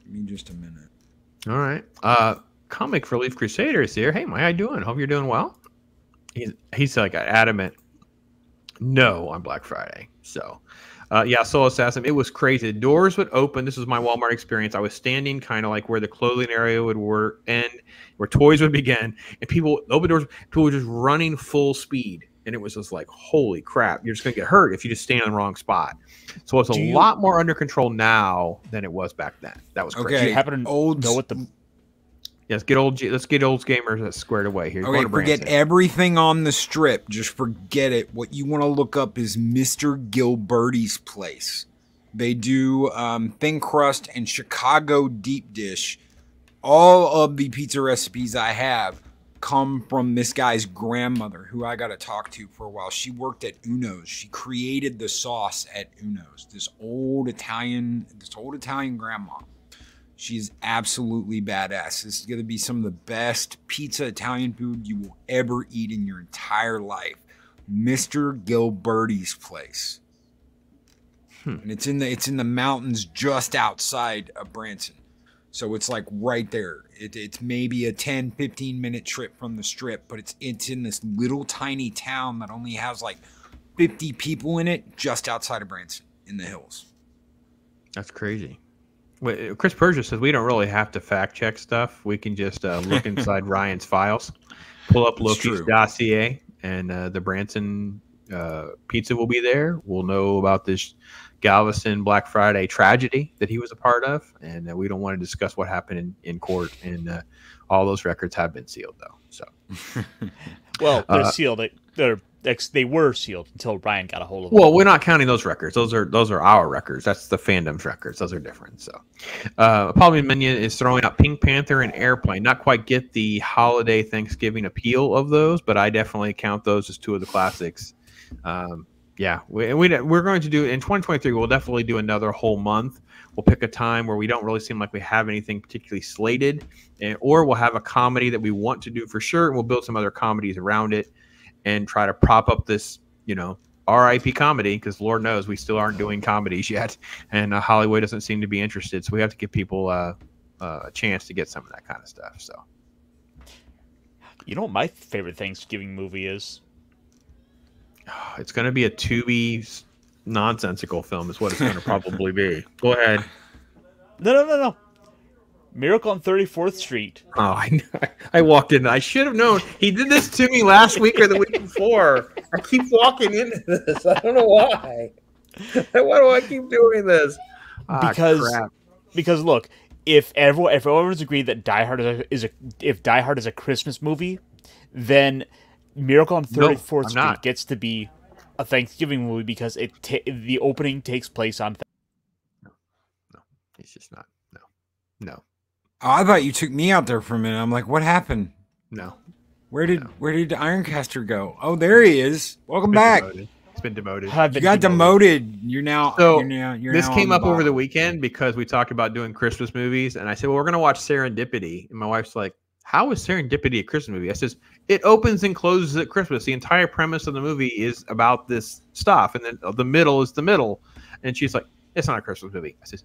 Give me just a minute. All right. Comic Relief Crusader is here. Hey, Mike, how you doing? Hope you're doing well. He's like adamant no on Black Friday. So, yeah, Soul Assassin. It was crazy. The doors would open. This was my Walmart experience. I was standing kind of like where the clothing area would end, where toys would begin, and people open doors. People were just running full speed. And it was just like, holy crap, you're just going to get hurt if you just stand in the wrong spot. So it's a lot more under control now than it was back then. That was crazy. Okay, do you happen to know what the... Let's get old gamers squared away here. Okay, forget everything on the strip. Just forget it. What you want to look up is Mr. Gilberti's place. They do thin crust and Chicago deep dish. All of the pizza recipes I have come from this guy's grandmother, who I got to talk to for a while. She worked at Uno's. She created the sauce at Uno's. This old Italian grandma. She's absolutely badass. This is going to be some of the best pizza Italian food you will ever eat in your entire life. Mr. Gilberti's place. And it's in the mountains just outside of Branson. So it's like right there. It's maybe a 10-15 minute trip from the strip, but it's in this little tiny town that only has like 50 people in it, just outside of Branson in the hills. That's crazy. Wait, Chris Persia says we don't really have to fact check stuff. We can just look inside Ryan's files, pull up Loki's dossier, and the Branson pizza will be there. We'll know about this Galveston Black Friday tragedy that he was a part of, and we don't want to discuss what happened in court. And all those records have been sealed, though. So, well, they're sealed. They were sealed until Ryan got a hold of them. Well, we're not counting those records. Those are our records. That's the fandom's records. Those are different. So, Apollo Minion is throwing out Pink Panther and Airplane. Not quite get the holiday Thanksgiving appeal of those, but I definitely count those as two of the classics. Yeah, we're going to do in 2023. We'll definitely do another whole month. We'll pick a time where we don't really seem like we have anything particularly slated, or we'll have a comedy that we want to do for sure, and we'll build some other comedies around it and try to prop up this, RIP comedy, because Lord knows we still aren't doing comedies yet, and Hollywood doesn't seem to be interested. So we have to give people a chance to get some of that kind of stuff. So, you know what my favorite Thanksgiving movie is? It's going to be a Tubi nonsensical film is what it's going to probably be. Go ahead. No. Miracle on 34th Street. Oh, I walked in. I should have known. He did this to me last week or the week before. I keep walking into this. I don't know why. Why do I keep doing this? Because look, if everyone's agreed that Die Hard if Die Hard is a Christmas movie, then Miracle on 34th Street gets to be a Thanksgiving movie because the opening takes place on. No, it's just not. No. Oh, I thought you took me out there for a minute. I'm like, what happened? No. Where did IronCaster go? Oh, there he is. Welcome back. Demoted. It's been demoted. You got demoted. You're now. This came up over the weekend because we talked about doing Christmas movies, and I said, well, we're going to watch Serendipity, and my wife's like, how is Serendipity a Christmas movie? I says, it opens and closes at Christmas. The entire premise of the movie is about this stuff, and then the middle is the middle. And she's like, it's not a Christmas movie. I says,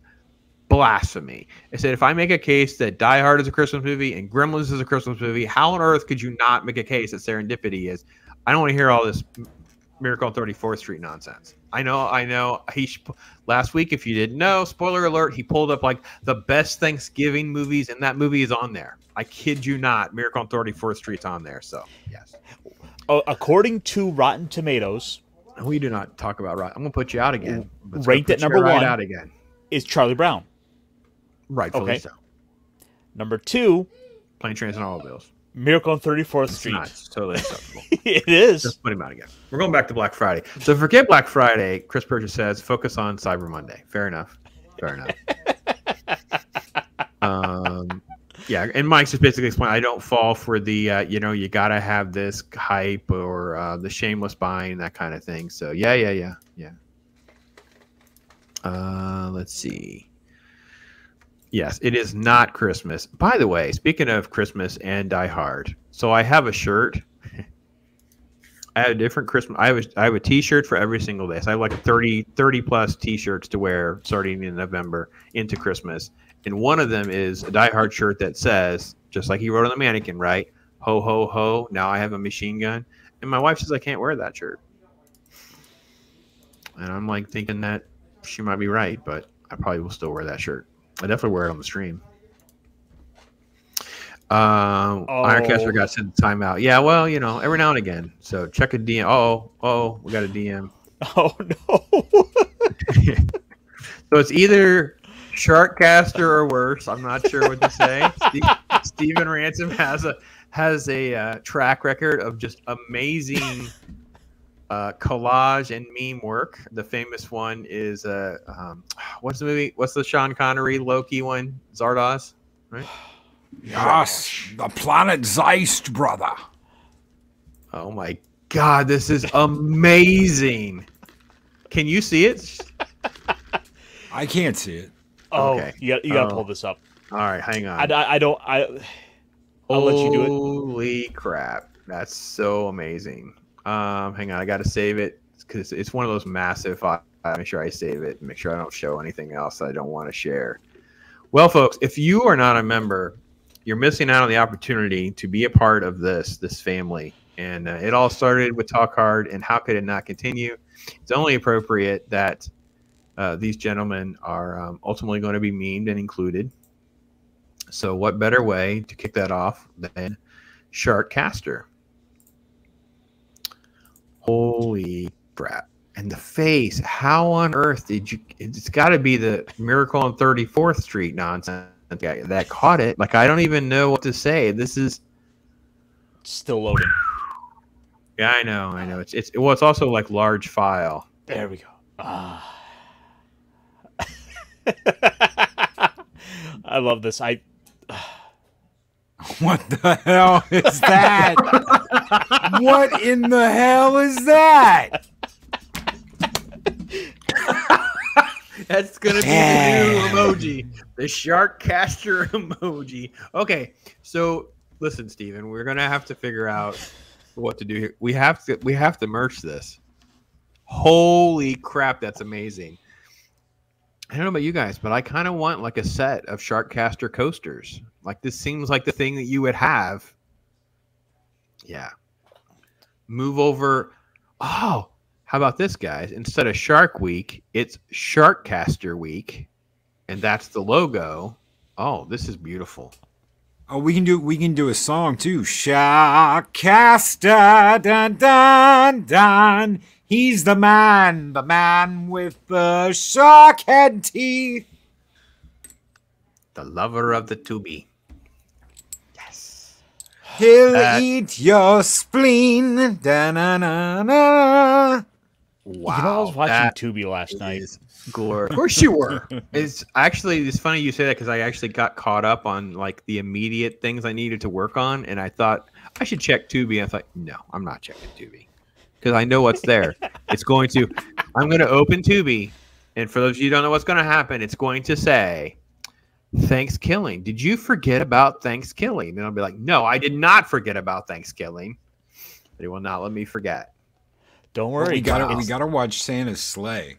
blasphemy. I said, if I make a case that Die Hard is a Christmas movie and Gremlins is a Christmas movie, how on earth could you not make a case that Serendipity is? I don't want to hear all this Miracle on 34th Street nonsense. I know. Last week, if you didn't know, spoiler alert, he pulled up like the best Thanksgiving movies, and that movie is on there. I kid you not. Miracle on 34th Street's on there. So yes. According to Rotten Tomatoes, we do not talk about Rotten. I'm gonna put you out again. Ranked at number one out again is Charlie Brown. Rightfully so. Number 2, Plane, Trains, and Automobiles. Miracle on 34th Street. It's totally acceptable. It is. Just put him out again. We're going back to Black Friday. So forget Black Friday. Chris Purchase says focus on Cyber Monday. Fair enough. Yeah, and Mike's just basically explaining. I don't fall for the you gotta have this hype or the shameless buying, that kind of thing. So yeah. Let's see. Yes, it is not Christmas. By the way, speaking of Christmas and Die Hard, so I have a shirt. I have a different Christmas. I have a T-shirt for every single day. So I have like 30 plus T-shirts to wear starting in November into Christmas. And one of them is a Die Hard shirt that says, just like he wrote on the mannequin, right? Ho, ho, ho. Now I have a machine gun. And my wife says I can't wear that shirt. And I'm like thinking that she might be right, but I probably will still wear that shirt. I definitely wear it on the stream. Ironcaster got sent to timeout. Yeah, well, every now and again. So check a DM. Oh, we got a DM. Oh no. So it's either Sharkcaster or worse. I'm not sure what to say. Steven Ransom has a track record of just amazing collage and meme work. The famous one is what's the movie? What's the Sean Connery Loki one? Zardoz, right? Yes, the planet Zeist, brother. Oh my God, this is amazing. Can you see it? I can't see it. Oh, okay. you got to pull this up. All right, hang on. I'll let you do it. Holy crap, that's so amazing. Hang on, I got to save it because it's one of those massive files. Make sure I save it. Make sure I don't show anything else that I don't want to share. Well, folks, if you are not a member, you're missing out on the opportunity to be a part of this family. And it all started with Talk Hard, and how could it not continue? It's only appropriate that these gentlemen are ultimately going to be memed and included. So what better way to kick that off than Sharkcaster? Holy crap. And the face, how on earth did you... It's got to be the Miracle on 34th Street nonsense guy that caught it. Like, I don't even know what to say. This is... Still loading. Yeah, I know. It's also like large file. There we go. I love this. What the hell is that? What in the hell is that? That's gonna be the new emoji, the Sharkcaster emoji. Okay, so listen, Steven, we're gonna have to figure out what to do here. We have to merch this. Holy crap, that's amazing. I don't know about you guys, but I kind of want like a set of Sharkcaster coasters. Like, this seems like the thing that you would have. Yeah. Move over. Oh, how about this, guys? Instead of Shark Week, it's Sharkcaster Week, and that's the logo. Oh, this is beautiful. Oh, we can do a song too. Sharkcaster, dun dun dun. He's the man with the shark head teeth. The lover of the Tubi. Yes. He'll eat your spleen. Da-na-na-na. Wow. I was watching Tubi last night. Glory. Of course you were. It's funny you say that, because I actually got caught up on like the immediate things I needed to work on, and I thought I should check Tubi. And I thought, no, I'm not checking Tubi, because I know what's there. I'm going to open Tubi, and for those of you who don't know what's going to happen, it's going to say Thanksgiving. Did you forget about Thanksgiving? And I'll be like, no, I did not forget about Thanksgiving. But it will not let me forget. Don't worry. We gotta watch Santa's Sleigh.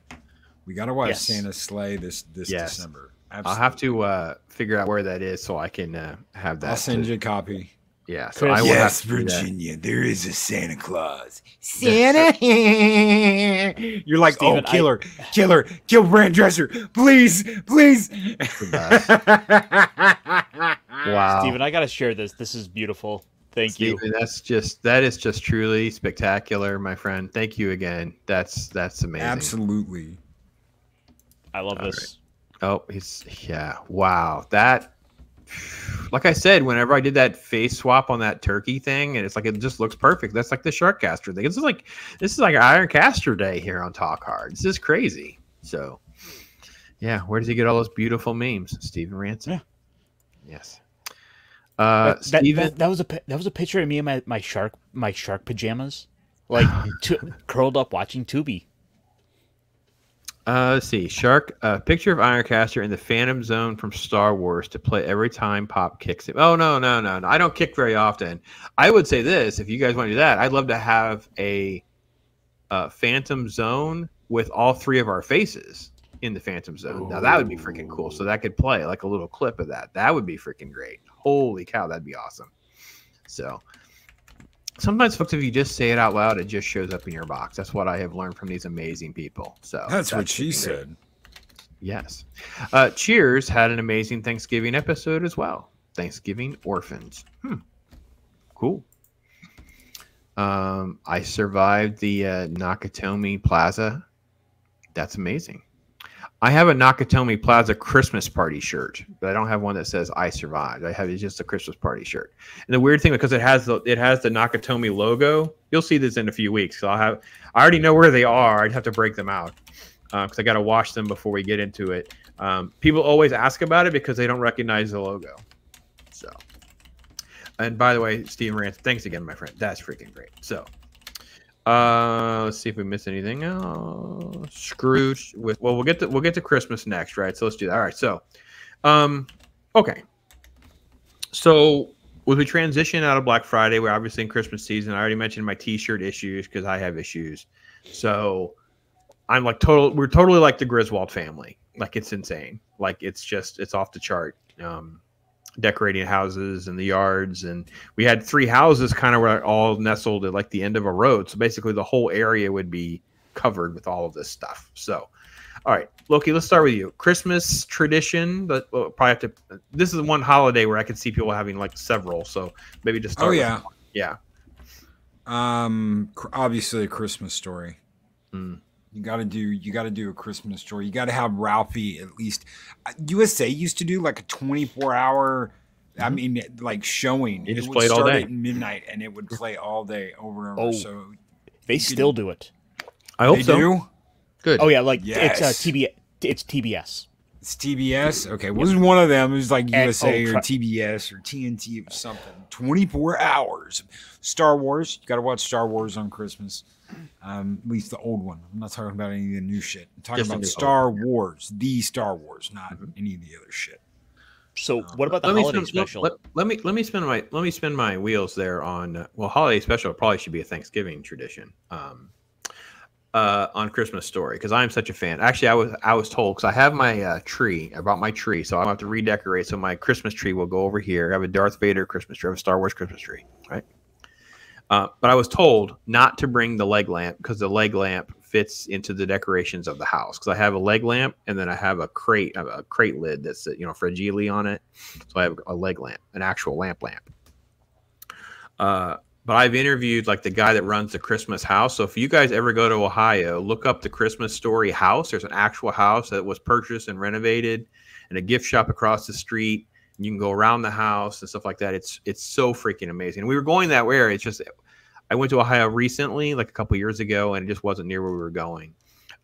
We gotta watch Santa's Sleigh this December. Absolutely. I'll have to figure out where that is so I can have that. I'll send you a copy. Yeah, so Chris, I will Yes, have to do that. Virginia, there is a Santa Claus. Santa. You're like, Steven, oh, kill Brand Dresser, please. The best. Wow. Steven, I gotta share this. This is beautiful. Thank you. Steven, that is just truly spectacular, my friend. Thank you again. That's amazing. Absolutely. I love this. Right. Oh, wow. That, like I said, whenever I did that face swap on that turkey thing, and it's like it just looks perfect. That's like the Sharkcaster thing. This is like Ironcaster Day here on Talk Hard. This is crazy. So, yeah, where does he get all those beautiful memes, Steven Ransom? Yeah. Yes. Steven, that was a picture of me in my shark pajamas, like curled up watching Tubi. Let's see. Picture of Ironcaster in the Phantom Zone from Star Wars to play every time Pop kicks him. Oh, no. I don't kick very often. I would say this, if you guys want to do that, I'd love to have a Phantom Zone with all three of our faces in the Phantom Zone. Ooh. Now, that would be freaking cool. So that could play like a little clip of that. That would be freaking great. Holy cow, that'd be awesome. So sometimes, folks, if you just say it out loud, it just shows up in your box. That's what I have learned from these amazing people. So that's what she said. Yes. Cheers had an amazing Thanksgiving episode as well. Thanksgiving Orphans. Cool. I survived the Nakatomi Plaza. That's amazing. I have a Nakatomi Plaza Christmas party shirt, but I don't have one that says I survived. It's just a Christmas party shirt. And the weird thing, because it has the Nakatomi logo, you'll see this in a few weeks. So I already know where they are. I'd have to break them out because I got to wash them before we get into it. People always ask about it because they don't recognize the logo. So, and by the way, Steven Rance, thanks again, my friend. That's freaking great. So, let's see if we missed anything else. Scrooge we'll get to Christmas next, right? So let's do that. All right. So, okay. So as we transition out of Black Friday, we're obviously in Christmas season. I already mentioned my T-shirt issues because I have issues. So I'm like we're totally like the Griswold family. Like it's insane. Like it's off the chart. Decorating houses and the yards, and we had 3 houses kind of were all nestled at like the end of a road, so basically the whole area would be covered with all of this stuff. So all right, Loki, let's start with you. Christmas tradition that we'll probably have to, this is one holiday where I could see people having like several, so maybe just start with one. Yeah. Obviously a Christmas Story. You got to do a Christmas Story. You got to have Ralphie at least. USA used to do like a 24-hour, I mean, like showing. You just played all day at midnight, and it would play all day over and over. So they still do it. I hope so. Do? Good. Oh yeah, like yes. It's TBS. It's TBS. It's TBS. Okay, wasn't one of them. It was like USA or TBS or TNT or something. 24 hours. Star Wars. You got to watch Star Wars on Christmas. At least the old one. I'm not talking about any of the new shit. I'm talking about Star Wars, the Star Wars, not any of the other shit. So, what about the holiday special? Let me spin my wheels there on. Well, holiday special probably should be a Thanksgiving tradition. On Christmas Story, because I'm such a fan. Actually, I was told, because I have my tree. I brought my tree, so I have to redecorate. So my Christmas tree will go over here. I have a Darth Vader Christmas tree. I have a Star Wars Christmas tree, right? But I was told not to bring the leg lamp because the leg lamp fits into the decorations of the house. Because I have a leg lamp and then I have a crate lid that's fragile on it. So I have a leg lamp, an actual lamp. But I've interviewed like the guy that runs the Christmas house. So if you guys ever go to Ohio, look up the Christmas Story house. There's an actual house that was purchased and renovated, and a gift shop across the street. And you can go around the house and stuff like that. It's so freaking amazing. And we were going that way. It's just I went to Ohio recently, like a couple of years ago, and it just wasn't near where we were going.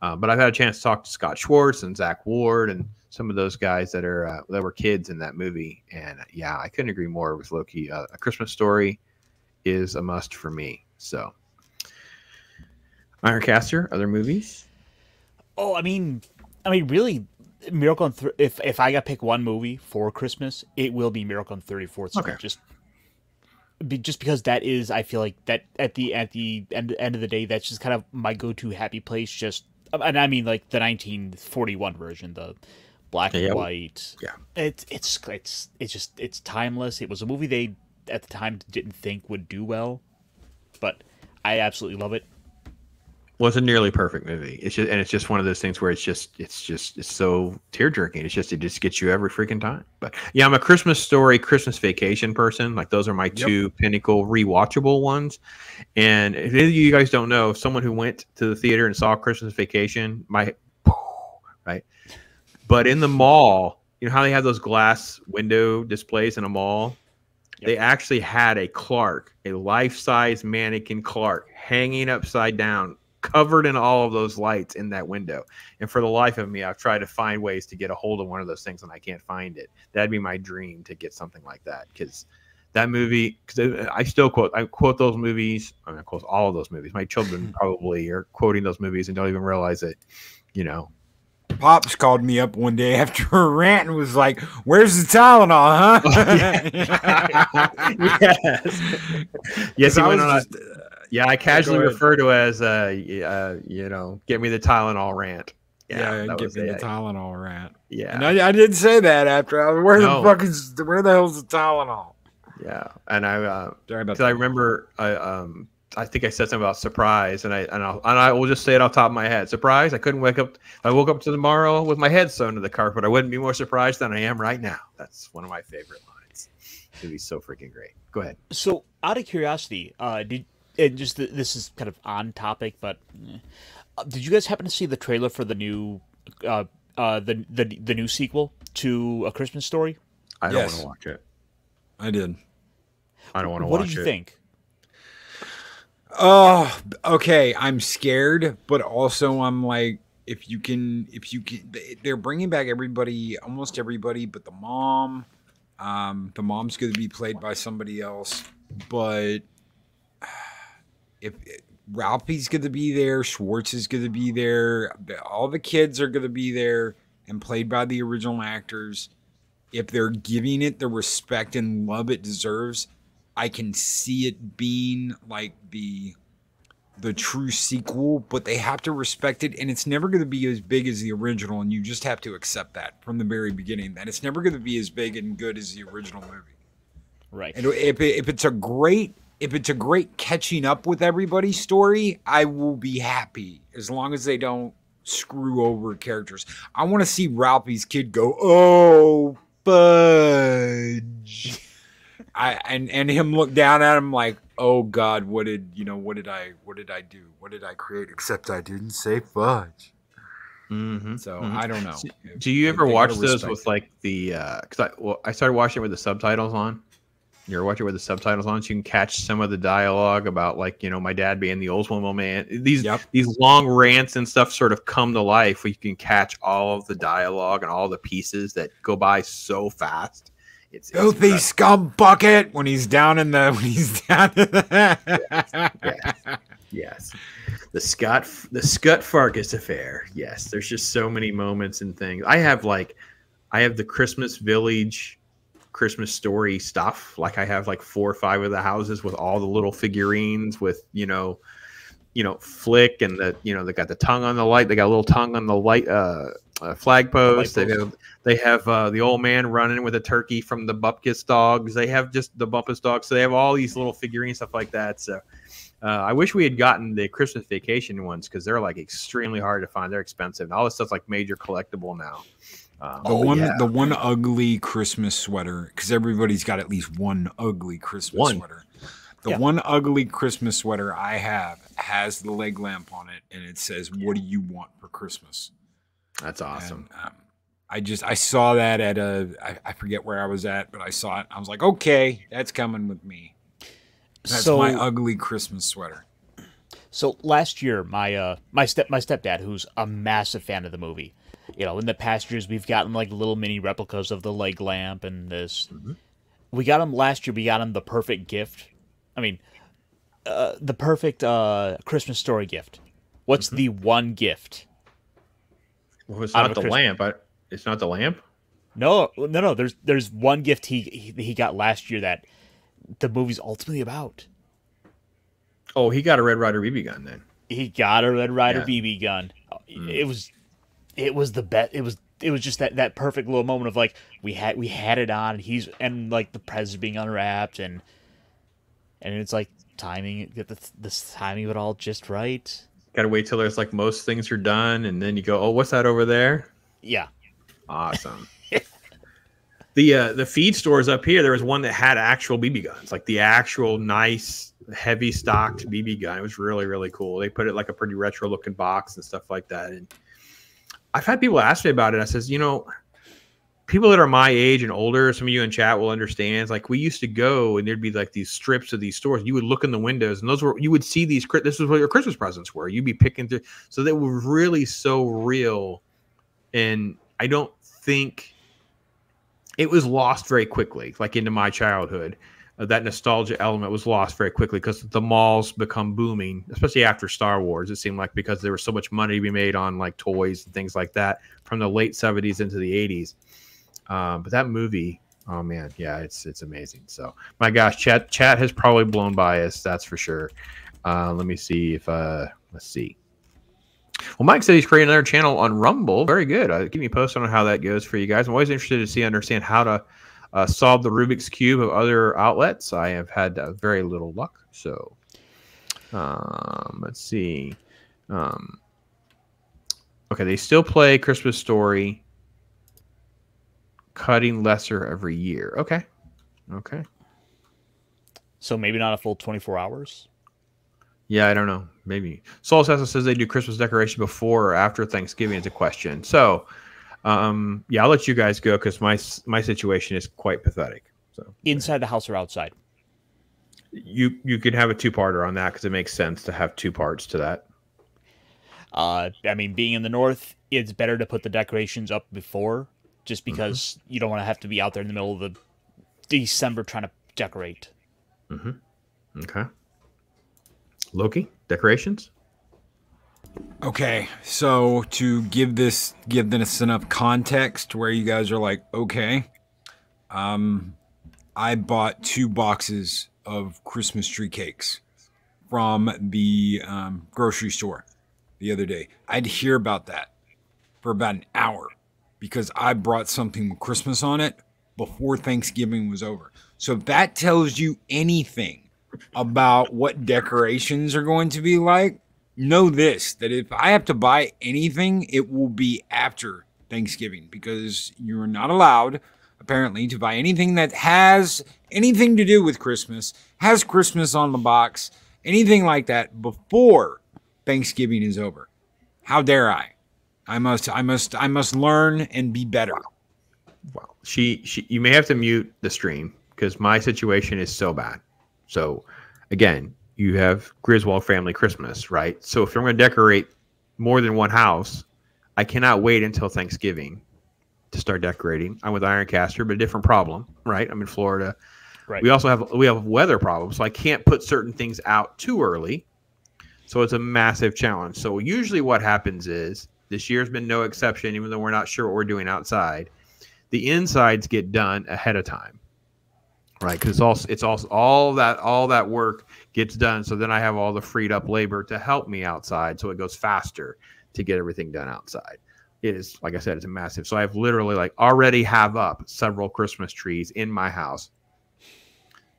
But I've had a chance to talk to Scott Schwartz and Zach Ward and some of those guys that were kids in that movie. And yeah, I couldn't agree more with Loki. A Christmas Story is a must for me. So, Ironcaster, other movies? Oh, I mean, really, Miracle on if I got to pick one movie for Christmas, it will be Miracle on 34th Street. Okay. Just because that is, I feel like that at the end of the day, that's just kind of my go-to happy place. Just, and I mean like the 1941 version, the black and white. Yeah, it's timeless. It was a movie they at the time didn't think would do well, but I absolutely love it. Well, it's a nearly perfect movie. It's just one of those things where it's so tear jerking. It just gets you every freaking time. But yeah, I'm a Christmas Story, Christmas Vacation person. Like those are my two pinnacle rewatchable ones. And if any of you guys don't know, someone who went to the theater and saw Christmas Vacation, right? But in the mall, you know how they have those glass window displays in a mall? Yep. They actually had a Clark, a life-size mannequin Clark, hanging upside down, covered in all of those lights in that window. And for the life of me, I've tried to find ways to get a hold of one of those things, and I can't find it. That'd be my dream, to get something like that, because that movie, because I quote those movies. I mean, I quote all of those movies. My children probably are quoting those movies and don't even realize it. You know, Pops called me up one day after a rant and was like, "Where's the Tylenol, huh?" Oh, yes. Yes, he went on. Yeah, I casually refer to as, you know, get me the Tylenol rant. Yeah, get me the Tylenol rant. Yeah, and I did say that after I was, where the hell's the Tylenol? Yeah, and I remember I think I said something about surprise, and I will just say it off the top of my head. Surprise! I couldn't wake up. I woke up tomorrow with my head sewn to the carpet. I wouldn't be more surprised than I am right now. That's one of my favorite lines. It'd be so freaking great. Go ahead. So, out of curiosity, this is kind of on topic, but did you guys happen to see the trailer for the new the new sequel to A Christmas Story? I don't want to watch it. I did. I don't want to watch it. What did you think? Oh, okay. I'm scared, but also I'm like, if you can, they're bringing back almost everybody, but the mom. The mom's going to be played by somebody else, but if Ralphie's going to be there, Schwartz is going to be there, all the kids are going to be there and played by the original actors. If they're giving it the respect and love it deserves, I can see it being like the true sequel, but they have to respect it, and it's never going to be as big as the original, and you just have to accept that from the very beginning, that it's never going to be as big and good as the original movie. Right. And if it's a great catching up with everybody story, I will be happy, as long as they don't screw over characters. I want to see Ralphie's kid go, "Oh, fudge." And him look down at him like, "Oh God, what did I do? What did I create? Except I didn't say fudge." Mm-hmm. So I don't know. Do you ever watch those with like the? Because I started watching it with the subtitles on. You ever watch it with the subtitles on, so you can catch some of the dialogue about, like, you know, my dad being the Oldsmobile man. These long rants and stuff sort of come to life where you can catch all of the dialogue and all the pieces that go by so fast. It's filthy scum bucket when he's down in the yes. The Scott Fargus affair. Yes, there's just so many moments and things. I have the Christmas Village Christmas Story stuff. Like, I have like 4 or 5 of the houses with all the little figurines with, you know, Flick, and they got the tongue on the light. They got a little tongue on the light flag post. They have the old man running with a turkey from the Bupkis dogs. They have just the Bumpus dogs. So they have all these little figurines, stuff like that. So I wish we had gotten the Christmas Vacation ones, because they're like extremely hard to find. They're expensive, and all this stuff's like major collectible now. The one ugly Christmas sweater, because everybody's got at least one ugly Christmas sweater. The one ugly Christmas sweater I have has the leg lamp on it, and it says, "What do you want for Christmas?" That's awesome. And, I saw that at I forget where I was at, but I saw it. I was like, okay, that's coming with me. That's my ugly Christmas sweater. So last year, my stepdad, who's a massive fan of the movie, you know, in the past years we've gotten like little mini replicas of the leg lamp and this. Mm-hmm. We got him last year. We got him the perfect gift. I mean, the perfect Christmas Story gift. What's the one gift? Well, it's not the lamp. It's not the lamp? No. There's one gift he got last year that the movie's ultimately about. Oh, he got a Red Ryder BB gun then. He got a Red Ryder BB gun. It was the best. It was it was just that perfect little moment of like we had it on, and like the presents being unwrapped, and it's like timing, get the timing of it all just right. Gotta wait till there's like most things are done, and then you go, oh, what's that over there? Yeah, awesome. The feed stores up here, there was one that had actual BB guns, like the actual nice heavy stocked BB gun. It was really, really cool. They put it like a pretty retro looking box and stuff like that. And I've had people ask me about it. I says, you know, people that are my age and older, some of you in chat will understand. It's like we used to go and there'd be like these strips of these stores. You would look in the windows and you would see these. This is what your Christmas presents were. You'd be picking through. So they were really so real. And I don't think it was lost very quickly, like into my childhood. That nostalgia element was lost very quickly because the malls become booming, especially after Star Wars. It seemed like because there was so much money to be made on like toys and things like that from the late 70s into the 80s. But that movie, oh man, yeah, it's amazing. So my gosh, chat has probably blown by us, that's for sure. Let me see if let's see. Well, Mike said he's creating another channel on Rumble. Very good. Keep me posted on how that goes for you guys. I'm always interested to understand how to solve the Rubik's Cube of other outlets. I have had very little luck. So let's see. Okay, they still play Christmas Story, cutting lesser every year. Okay. So maybe not a full 24 hours. Yeah, I don't know. Maybe. Soul Assassin says they do Christmas decoration before or after Thanksgiving is a question. So, yeah, I'll let you guys go because my situation is quite pathetic. So inside the house or outside? You could have a two-parter on that because it makes sense to have two parts to that. I mean, being in the north, it's better to put the decorations up before, just because you don't want to have to be out there in the middle of the December trying to decorate. Okay. Loki, decorations? Okay, so to give this enough context where you guys are like, okay, I bought 2 boxes of Christmas tree cakes from the grocery store the other day. I'd hear about that for about an hour because I brought something with Christmas on it before Thanksgiving was over. So if that tells you anything about what decorations are going to be like, know this, that if I have to buy anything, it will be after Thanksgiving because you're not allowed, apparently, to buy anything that has anything to do with Christmas, has Christmas on the box, anything like that before Thanksgiving is over. How dare I? I must learn and be better. Well, you may have to mute the stream because my situation is so bad. So, again, you have Griswold family Christmas, right? So if I'm going to decorate more than one house, I cannot wait until Thanksgiving to start decorating. I'm with IronCaster, but a different problem, right? I'm in Florida. Right. We have weather problems, so I can't put certain things out too early. So it's a massive challenge. So usually what happens is, this year's been no exception, even though we're not sure what we're doing outside, the insides get done ahead of time. Right, because all that work gets done. So then I have all the freed up labor to help me outside, so it goes faster to get everything done outside. It is, like I said, it's a massive. So I've literally already have up several Christmas trees in my house.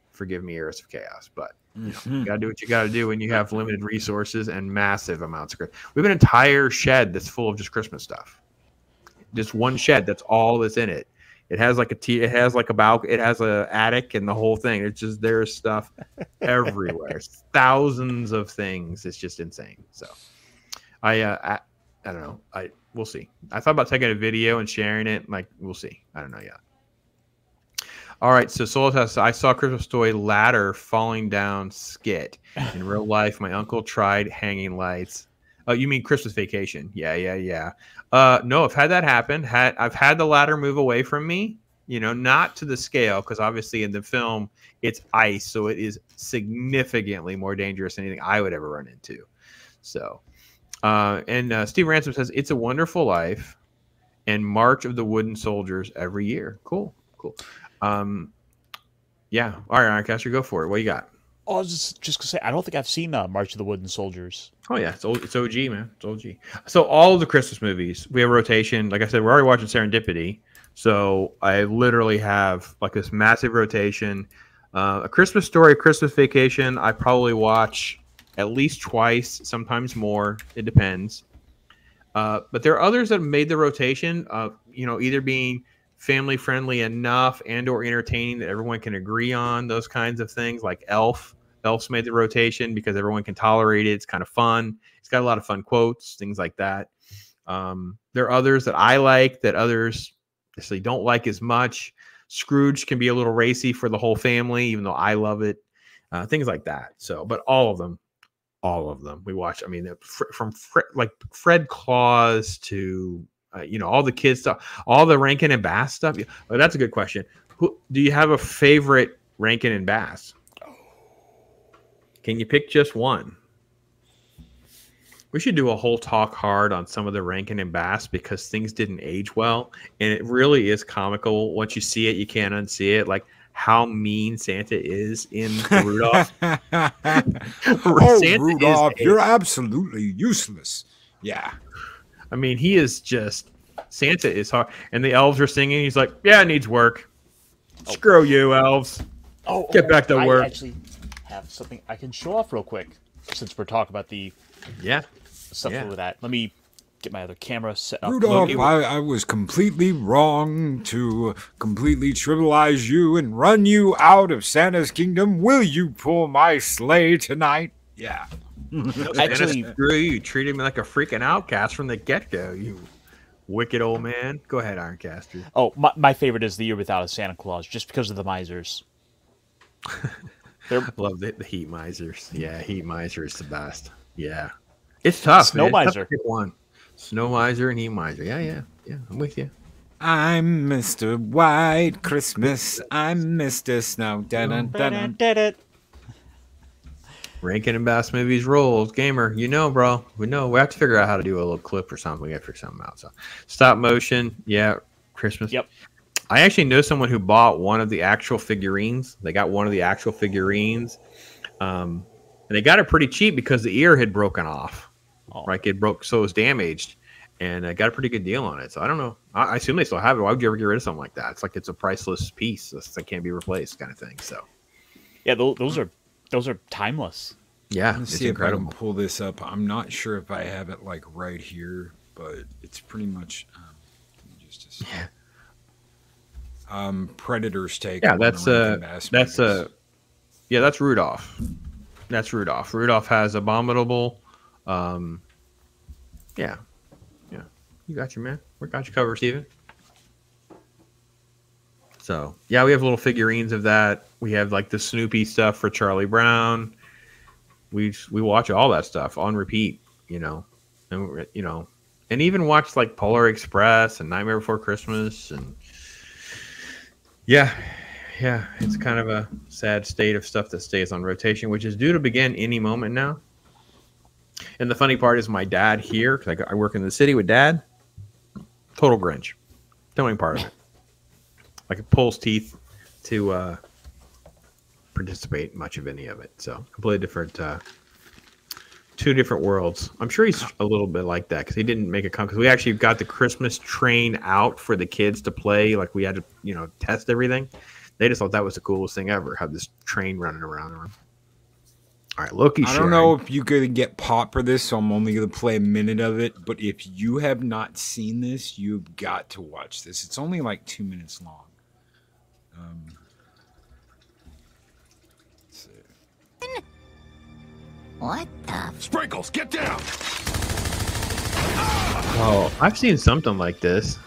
Forgive me, Eris of Chaos, but you gotta do what you gotta do when you have limited resources and massive amounts of. We have an entire shed that's full of just Christmas stuff. Just one shed. That's all that's in it. It has it has a balcony, it has an attic and the whole thing. It's just, there's stuff everywhere. Thousands of things. It's just insane. So I don't know. We'll see. I thought about taking a video and sharing it. We'll see. I don't know yet. All right. So Soul Test, I saw Christmas Toy ladder falling down skit. In real life, my uncle tried hanging lights. Oh, you mean Christmas Vacation? Yeah. No, I've had that happen. I've had the ladder move away from me. Not to the scale, because obviously in the film it's ice, so it is significantly more dangerous than anything I would ever run into. So, and Steve Ransom says It's a Wonderful Life and March of the Wooden Soldiers every year. Cool. Yeah. All right, Ironcaster, go for it. What you got? Oh, I was just gonna say, I don't think I've seen March of the Wooden Soldiers. Oh yeah, it's OG, man. It's OG. So all the Christmas movies, we have a rotation. Like I said, we're already watching Serendipity. So I literally have like this massive rotation. A Christmas Story, a Christmas Vacation, I probably watch at least twice, sometimes more. It depends. But there are others that have made the rotation, either being family friendly enough and or entertaining that everyone can agree on, those kinds of things, like Elf. Elf's made the rotation because everyone can tolerate it. It's kind of fun. It's got a lot of fun quotes, things like that. There are others that I like that others necessarily don't like as much. Scrooge can be a little racy for the whole family, even though I love it. Things like that. So, but all of them we watch. I mean, from like Fred Claus to all the kids stuff, all the Rankin and Bass stuff. Well, that's a good question. Do you have a favorite Rankin and Bass? Can you pick just one? We should do a whole talk hard on some of the Rankin and Bass because things didn't age well, and it really is comical. Once you see it, you can't unsee it. Like how mean Santa is in Rudolph. Santa Rudolph, you're absolutely useless. Yeah. I mean, he is just, Santa is hard. And the elves are singing. He's like, yeah, it needs work. Screw you, elves. Get back to work. I actually have something I can show off real quick since we're talking about the stuff with that. Let me get my other camera set up. Rudolph, I was completely wrong to completely trivialize you and run you out of Santa's kingdom. Will you pull my sleigh tonight? Yeah. Actually, you treated me like a freaking outcast from the get-go, you wicked old man. Go ahead, Ironcaster. Oh, my favorite is The Year Without a Santa Claus, just because of the misers. I love the heat misers. Yeah, heat miser is the best. Yeah. It's tough, Snow miser. One. Snow miser and heat miser. Yeah, I'm with you. I'm Mr. White Christmas. I'm Mr. Snow. Dun-dun-dun-dun. Rankin and Bass movies rolls. Gamer, bro. We know. We have to figure out how to do a little clip or something. We got to figure something out. So, stop motion. Yeah, Christmas. Yep. I actually know someone who bought one of the actual figurines. They got one of the actual figurines. And they got it pretty cheap because the ear had broken off. Right? It broke, so it was damaged. And I got a pretty good deal on it. So, I don't know. I assume they still have it. Why would you ever get rid of something like that? It's like it's a priceless piece that can't be replaced kind of thing. So, yeah, those are timeless. Yeah, let's see incredible. If I can pull this up. I'm not sure if I have it like right here, but it's pretty much Predator's take. Yeah, that's Rudolph. That's Rudolph. Rudolph has Abominable. Yeah. You got you, man. We got you covered, Steven. So, yeah, we have little figurines of that. We have like the Snoopy stuff for Charlie Brown. We watch all that stuff on repeat, and even watch like Polar Express and Nightmare Before Christmas, and yeah, it's kind of a sad state of stuff that stays on rotation, which is due to begin any moment now. And the funny part is my dad here, because I work in the city with Dad, total Grinch, don't even part of it. Like it pulls teeth to participate in much of any of it. So completely different, two different worlds. I'm sure he's a little bit like that because he didn't make it come. Because we actually got the Christmas train out for the kids to play. Like we had to, test everything. They just thought that was the coolest thing ever. Have this train running around. All right, Loki. I don't know if you could get pop for this, so I'm only going to play a minute of it. But if you have not seen this, you've got to watch this. It's only like 2 minutes long. What the? Sprinkles, get down! Oh, I've seen something like this.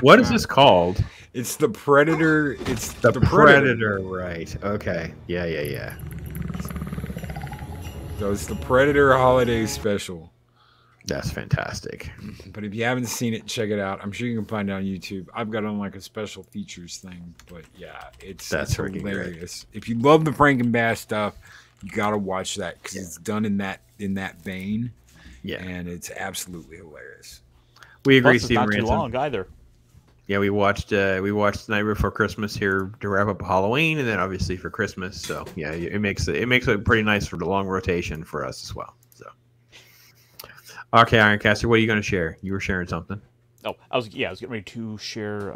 What is this called? It's the Predator. It's the Predator, right? Okay, yeah. So it's the Predator Holiday Special. That's fantastic. But if you haven't seen it, check it out. I'm sure you can find it on YouTube. I've got it on like a special features thing. But yeah, it's hilarious. Great. If you love the Frankenbass stuff, you gotta watch that because it's done in that vein. Yeah, and it's absolutely hilarious. We agree. Plus, it's not too long either. Yeah, we watched Night Before Christmas here to wrap up Halloween, and then obviously for Christmas. So yeah, it makes it pretty nice for the long rotation for us as well. So okay, Ironcaster, what are you going to share? You were sharing something. Oh, I was getting ready to share.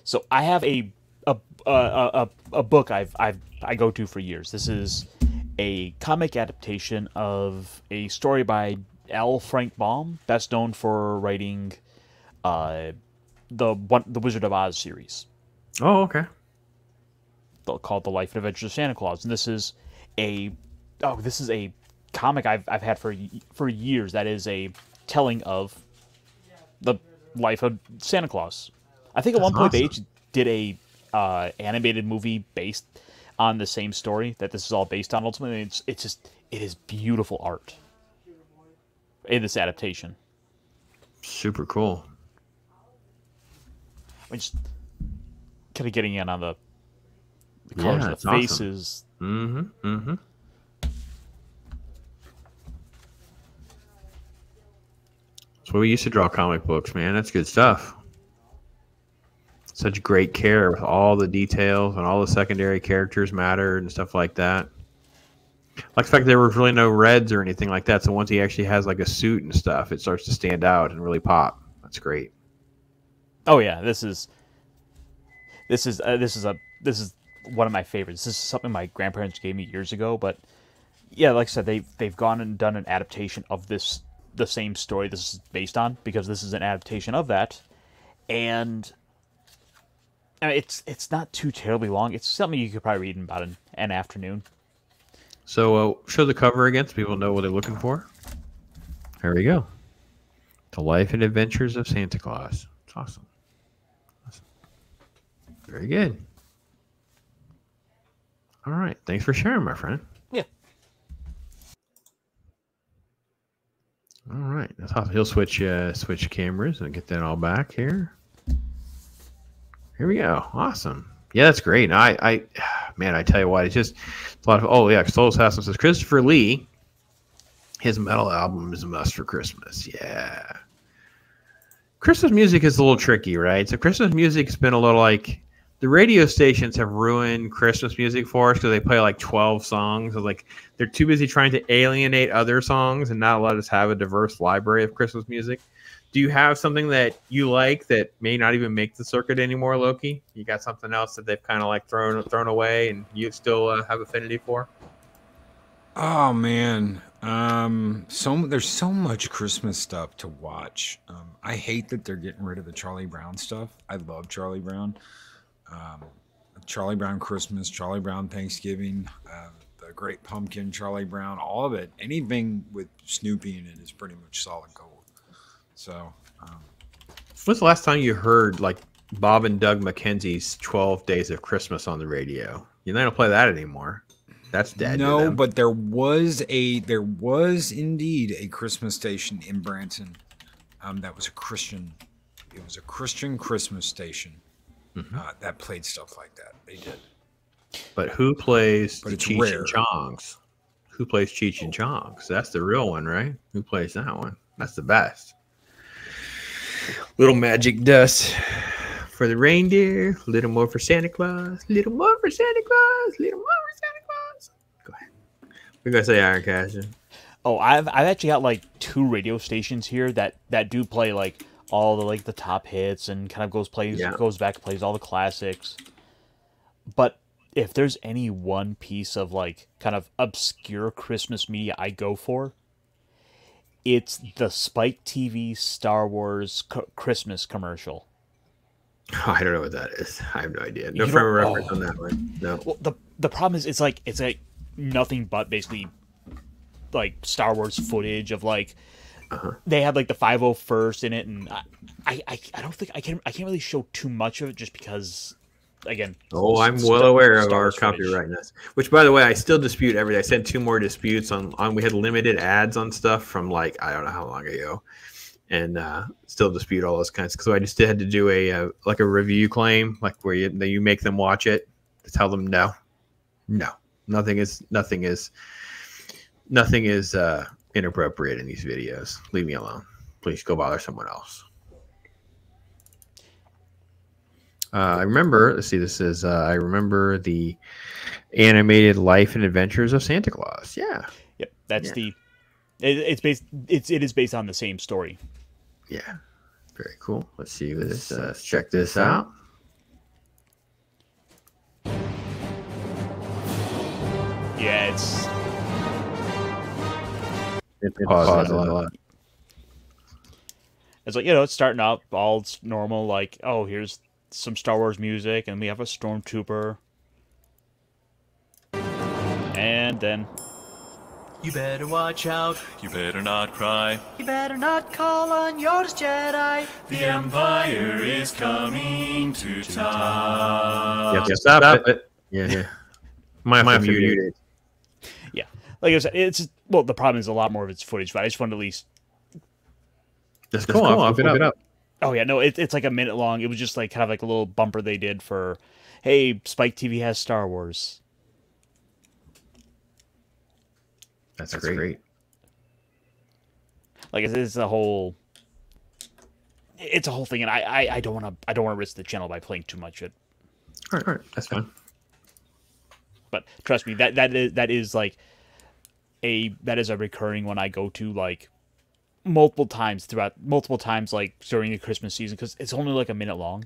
So I have a book I go to for years. This is a comic adaptation of a story by L. Frank Baum, best known for writing the Wizard of Oz series. Oh, okay. Called The Life and Adventures of Santa Claus, and this is a comic I've had for years. That is a telling of the life of Santa Claus. I think at one point they did a animated movie based on the same story that this is all based on. Ultimately, it is beautiful art in this adaptation. Super cool. I'm just kind of getting in on the colors of the faces. Awesome. Mm-hmm. That's why we used to draw comic books, man. That's good stuff. Such great care with all the details and all the secondary characters mattered and stuff like that. Like the fact there was really no reds or anything like that. So once he actually has like a suit and stuff, it starts to stand out and really pop. That's great. Oh yeah, this is one of my favorites. This is something my grandparents gave me years ago, but yeah, like I said, they've gone and done an adaptation of the same story this is based on, because this is an adaptation of that, and it's not too terribly long. It's something you could probably read in about an afternoon. So show the cover again so people know what they're looking for. There we go. The Life and Adventures of Santa Claus. It's awesome. Very good. All right. Thanks for sharing, my friend. Yeah. All right. That's awesome. He'll switch cameras and get that all back here. Here we go. Awesome. Yeah, that's great. I tell you what, it's just a lot of. Oh yeah, Souls Hassan says Christopher Lee. His metal album is a must for Christmas. Yeah. Christmas music is a little tricky, right? So Christmas music's been a little like the radio stations have ruined Christmas music for us because they play like 12 songs. So like they're too busy trying to alienate other songs and not let us have a diverse library of Christmas music. Do you have something that you like that may not even make the circuit anymore, Loki? You got something else that they've kind of like thrown away and you still have affinity for? Oh man, there's so much Christmas stuff to watch. I hate that they're getting rid of the Charlie Brown stuff. I love Charlie Brown. Charlie Brown Christmas, Charlie Brown Thanksgiving, the Great Pumpkin, Charlie Brown, all of it. Anything with Snoopy in it is pretty much solid gold. So, when's the last time you heard like Bob and Doug McKenzie's 12 Days of Christmas on the radio? You don't play that anymore. That's dead. No, but there was indeed a Christmas station in Branson. That was a Christian. It was a Christian Christmas station that played stuff like that. They did. But who plays the Cheech and Chongs? Who plays Cheech and Chongs? That's the real one, right? Who plays that one? That's the best. Little magic dust for the reindeer, little more for Santa Claus, little more for Santa Claus, little more for Santa Claus. Go ahead. We're gonna say Ironcaster. Oh, I've actually got like 2 radio stations here that do play like all the like the top hits and kind of goes back, plays all the classics. But if there's any one piece of like kind of obscure Christmas media I go for, it's the Spike TV Star Wars Christmas commercial. Oh, I don't know what that is. I have no idea. No frame of reference on that one. No. Well, the problem is it's like nothing but basically like Star Wars footage of like they had like the 501st in it, and I don't think I can't really show too much of it just because. Again, I'm well aware of our copyrightness. Which, by the way, I still dispute everything. I sent 2 more disputes on. We had limited ads on stuff from like I don't know how long ago, and still dispute all those kinds. So I just had to do a review claim, like where you make them watch it to tell them no, nothing is inappropriate in these videos. Leave me alone, please. Go bother someone else. I remember. Let's see. This is. I remember the animated Life and Adventures of Santa Claus. Yeah. Yep. That's the. It is based on the same story. Yeah. Very cool. Let's see this. Let's check this out. Yeah, it's. It paused a lot. It's like, it's starting out all normal, like, oh, here's some Star Wars music, and we have a stormtrooper. And then... You better watch out. You better not cry. You better not call on yours, Jedi. The Empire is coming to town. You have to stop it. Yeah. Might have to mute it. Yeah. Like I said, the problem is a lot more of its footage, but I just wanted to at least... Just cool. I'll flip it up. Oh, yeah, no, it's like a minute long. It was just like kind of like a little bumper they did for, hey, Spike TV has Star Wars. That's great. Like it's a whole thing, and I don't want to risk the channel by playing too much of it. All right, that's fine. But trust me, that is a recurring one I go to like multiple times like during the Christmas season, because it's only like a minute long.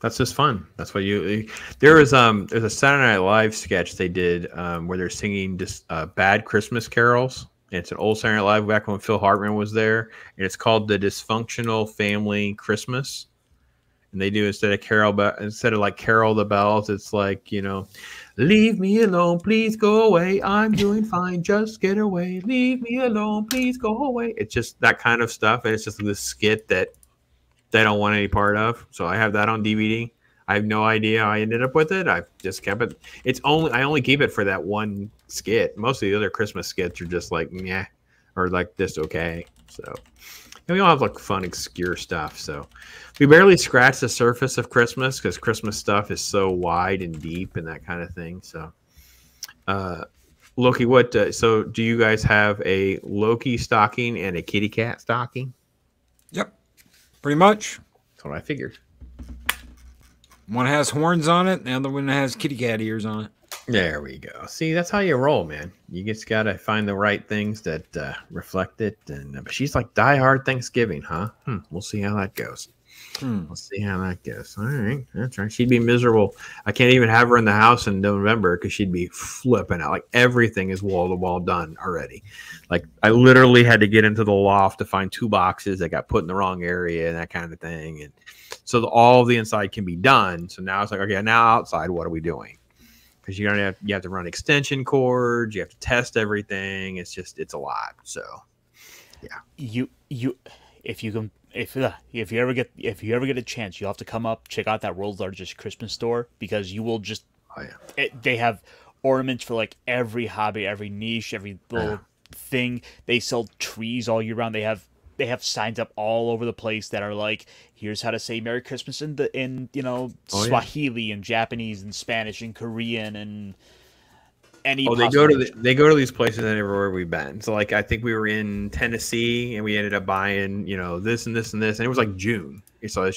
That's just fun. That's what there's a Saturday Night Live sketch they did where they're singing just bad Christmas carols. And it's an old Saturday Night Live back when Phil Hartman was there, and it's called The Dysfunctional Family Christmas. And they do, instead of Carol the Bells, it's like, leave me alone, please go away. I'm doing fine, just get away. Leave me alone, please go away. It's just that kind of stuff, and it's just this skit that they don't want any part of. So I have that on DVD. I have no idea how I ended up with it. I just kept it. I only keep it for that one skit. Most of the other Christmas skits are just like, yeah, or like just okay. So we all have like fun, obscure stuff. So we barely scratch the surface of Christmas because Christmas stuff is so wide and deep and that kind of thing. So, Loki, so do you guys have a Loki stocking and a kitty cat stocking? Yep, pretty much. That's what I figured. One has horns on it, the other one has kitty cat ears on it. There we go. See, that's how you roll, man. You just got to find the right things that reflect it. And but she's like diehard Thanksgiving, huh? We'll see how that goes. We'll see how that goes. All right. That's right. She'd be miserable. I can't even have her in the house in November because she'd be flipping out. Like everything is wall to wall done already. Like I literally had to get into the loft to find 2 boxes that got put in the wrong area and that kind of thing. And so all of the inside can be done. So now it's like, okay, now outside, what are we doing? Because you have to run extension cords, you have to test everything. It's a lot. So, yeah. If you ever get a chance, you'll have to come up, check out that world's largest Christmas store, because you will just. Oh yeah. They have ornaments for like every hobby, every niche, every little thing. They sell trees all year round. They have signs up all over the place that are like, here's how to say Merry Christmas in Swahili and Japanese and Spanish and Korean and any. Oh, they go to these places everywhere we've been. So like I think we were in Tennessee and we ended up buying this and this and this, and it was like June. So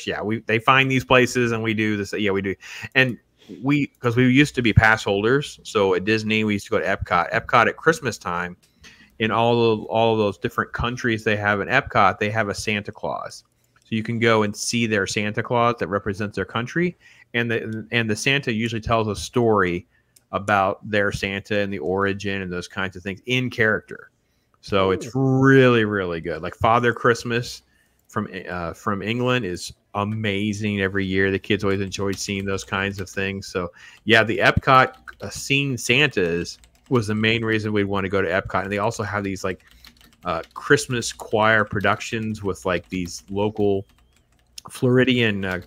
they find these places and we do this. Yeah, we do, and because we used to be pass holders. So at Disney we used to go to Epcot. Epcot at Christmas time. In all of those different countries they have in Epcot, they have a Santa Claus. So you can go and see their Santa Claus that represents their country. And the Santa usually tells a story about their Santa and the origin and those kinds of things in character. So it's really, really good. Like Father Christmas from England is amazing every year. The kids always enjoyed seeing those kinds of things. So yeah, the Epcot seeing Santas was the main reason we'd want to go to Epcot. And they also have these like Christmas choir productions with like these local Floridian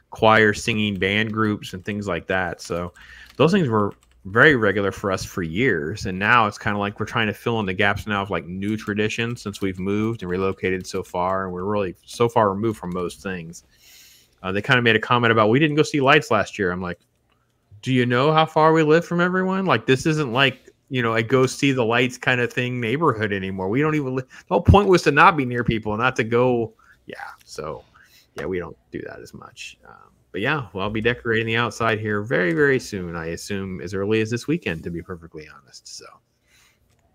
choir singing band groups and things like that. So those things were very regular for us for years. And now it's kind of like we're trying to fill in the gaps now of like new traditions since we've moved and relocated so far. And we're really so far removed from most things. They kind of made a comment about, we didn't go see lights last year. I'm like, do you know how far we live from everyone? Like, this isn't like, a go see the lights kind of thing neighborhood anymore. We don't even, the whole point was to not be near people, not to go. Yeah. So yeah, we don't do that as much. But yeah, well, I'll be decorating the outside here very, very soon. I assume as early as this weekend, to be perfectly honest. So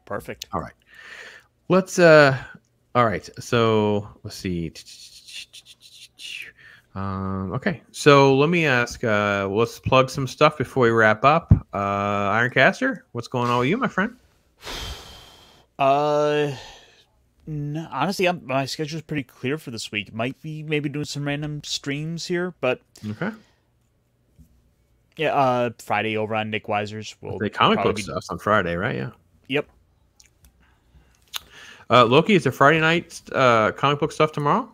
Perfect. all right. Let's all right. So let's see. Okay. So let me ask, let's plug some stuff before we wrap up. Ironcaster, what's going on with you, my friend? No, honestly, my schedule is pretty clear for this week. Might be maybe doing some random streams here, but okay. Yeah, Friday over on Nick Weiser's. The comic book stuff's on Friday, right? Yeah. Yep. Loki, is there Friday night comic book stuff tomorrow?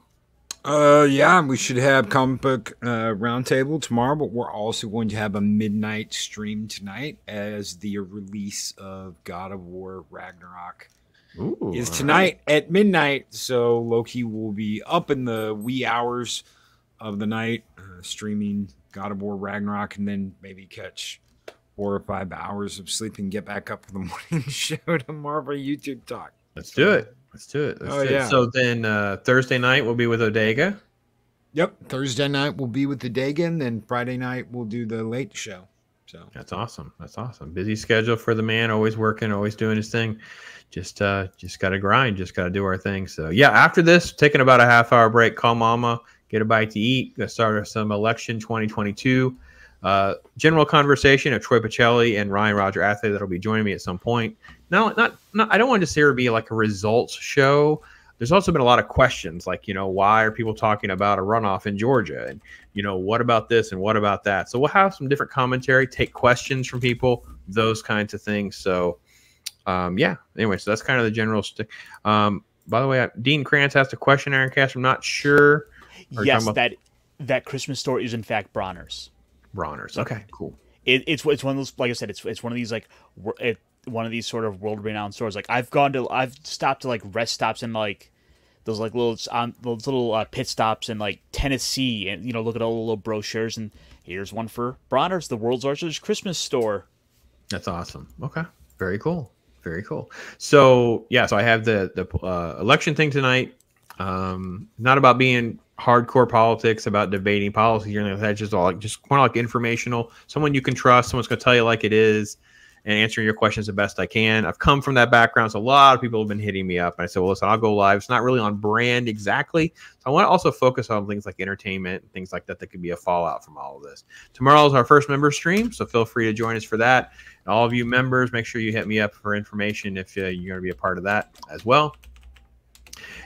Yeah, we should have comic book roundtable tomorrow, but we're also going to have a midnight stream tonight as the release of God of War Ragnarok is tonight at midnight. So Loki will be up in the wee hours of the night streaming God of War Ragnarok, and then maybe catch 4 or 5 hours of sleep and get back up for the morning show tomorrow for YouTube Talk. Let's do it. Let's do it. Let's do it. So then Thursday night we'll be with Odega. Yep. Thursday night we'll be with Odega, and then Friday night we'll do the late show. So that's awesome. That's awesome. Busy schedule for the man, always working, always doing his thing. Just gotta grind, just gotta do our thing. So yeah, after this, taking about a half-hour break, call mama, get a bite to eat, gonna start some election 2022. General conversation of Troy Pacelli and Ryan Roger Athley that'll be joining me at some point. Not I don't want to say it be like a results show. There's also been a lot of questions like, why are people talking about a runoff in Georgia? And, what about this and what about that? So we'll have some different commentary, take questions from people, those kinds of things. So, yeah, anyway, so that's kind of the general stick. By the way, Dean Krantz asked a question, Ironcast. I'm not sure. Yes, that Christmas store is in fact Bronner's. Bronner's. Okay, cool. It's one of those, like I said, it's one of these like one of these sort of world renowned stores. Like I've stopped to like rest stops and like those like those little pit stops in like Tennessee, and look at all the little brochures, and here's one for Bronner's, the world's largest Christmas store. That's awesome. Okay, very cool, very cool. So yeah, so I have the election thing tonight. Not about being hardcore politics, about debating policy or anything like that. Just more like informational. Someone you can trust. Someone's going to tell you like it is, and answering your questions the best I can. I've come from that background, so a lot of people have been hitting me up. And I said, well, listen, I'll go live. It's not really on brand exactly. So I want to also focus on things like entertainment and things like that could be a fallout from all of this. Tomorrow is our first member stream, so feel free to join us for that. And all of you members, make sure you hit me up for information if you're going to be a part of that as well.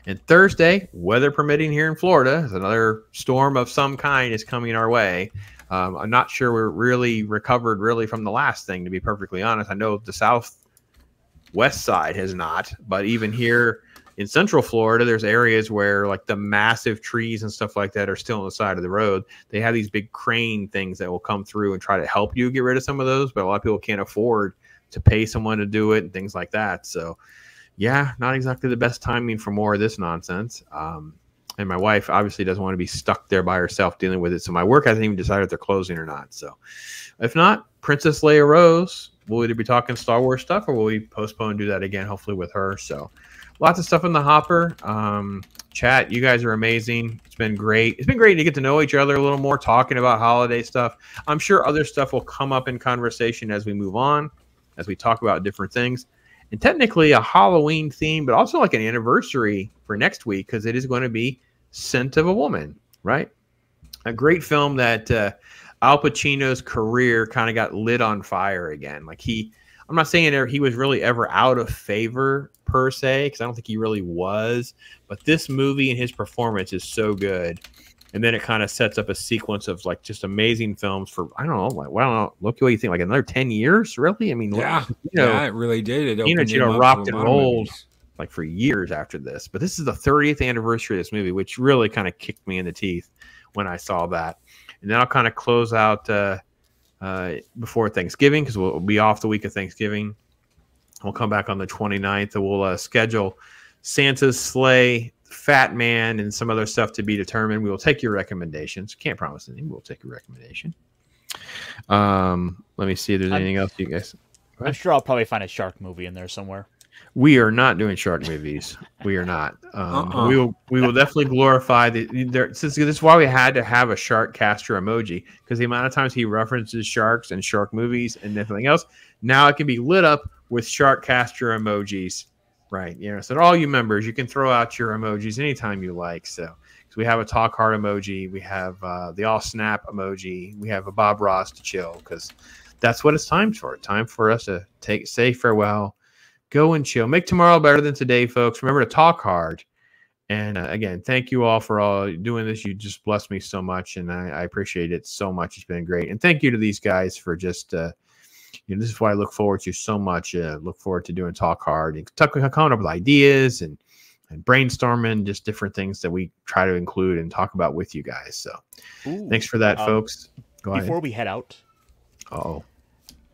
And Thursday, weather permitting here in Florida, is another storm of some kind is coming our way. I'm not sure we're really recovered from the last thing, to be perfectly honest. I know the southwest side has not, but even here in central Florida, there's areas where like the massive trees and stuff like that are still on the side of the road. They have these big crane things that will come through and try to help you get rid of some of those, but a lot of people can't afford to pay someone to do it and things like that. So yeah, not exactly the best timing for more of this nonsense. And my wife obviously doesn't want to be stuck there by herself dealing with it. So my work hasn't even decided if they're closing or not. So if not, Princess Leia Rose, we'll either be talking Star Wars stuff or will we postpone and do that again, hopefully with her. So lots of stuff in the hopper. Chat, you guys are amazing. It's been great. It's been great to get to know each other a little more, talking about holiday stuff. I'm sure other stuff will come up in conversation as we move on, as we talk about different things. And technically a Halloween theme, but also like an anniversary for next week, because it is going to be Scent of a Woman, right? A great film that Al Pacino's career kind of got lit on fire again. Like I'm not saying he was really ever out of favor per se, because I don't think he really was. But this movie and his performance is so good. And then it kind of sets up a sequence of like just amazing films for, I don't know, like, well, I don't know, look what you think, like another 10 years, really? I mean, yeah, it really did. It rocked and rolled like for years after this. But this is the 30th anniversary of this movie, which really kind of kicked me in the teeth when I saw that. And then I'll kind of close out before Thanksgiving, because we'll be off the week of Thanksgiving. We'll come back on the 29th, and we'll schedule Santa's sleigh, Fat Man, and some other stuff to be determined. We will take your recommendations. Can't promise anything. We'll take your recommendation. Let me see if there's anything else you guys. I'm sure I'll probably find a shark movie in there somewhere. We are not doing shark movies. We are not. We will definitely glorify since this is why we had to have a shark caster emoji, because the amount of times he references sharks and shark movies and everything else, now it can be lit up with shark caster emojis, right? So all you members, you can throw out your emojis anytime you like. So we have a talk hard emoji, we have the all snap emoji, we have a Bob Ross to chill, because that's what it's time for. Time for us to say farewell. Go and chill. Make tomorrow better than today, folks. Remember to talk hard. And again, thank you all for all doing this. You just blessed me so much, and I appreciate it so much. It's been great. And thank you to these guys for just, this is why I look forward to so much. Look forward to doing talk hard and coming up with ideas and brainstorming, just different things that we try to include and talk about with you guys. So thanks for that, folks. Go ahead. Before we head out,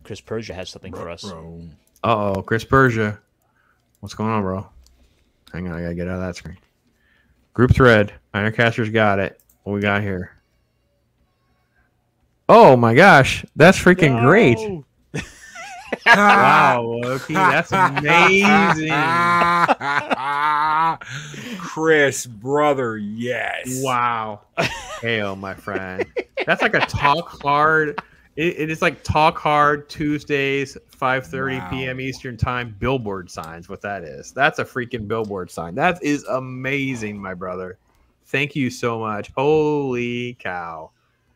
Chris Persia has something for us. Chris Persia. What's going on, bro? Hang on, I gotta get out of that screen. Group thread. Ironcaster's got it. What we got here? Oh my gosh, that's freaking great. Wow, Loki, that's amazing. Chris, brother, yes. Wow. Hail, my friend. That's like a talk hard. It is like talk hard Tuesdays, 5:30 p.m. Eastern time. Billboard signs. What that is? That's a freaking billboard sign. That is amazing, my brother. Thank you so much. Holy cow!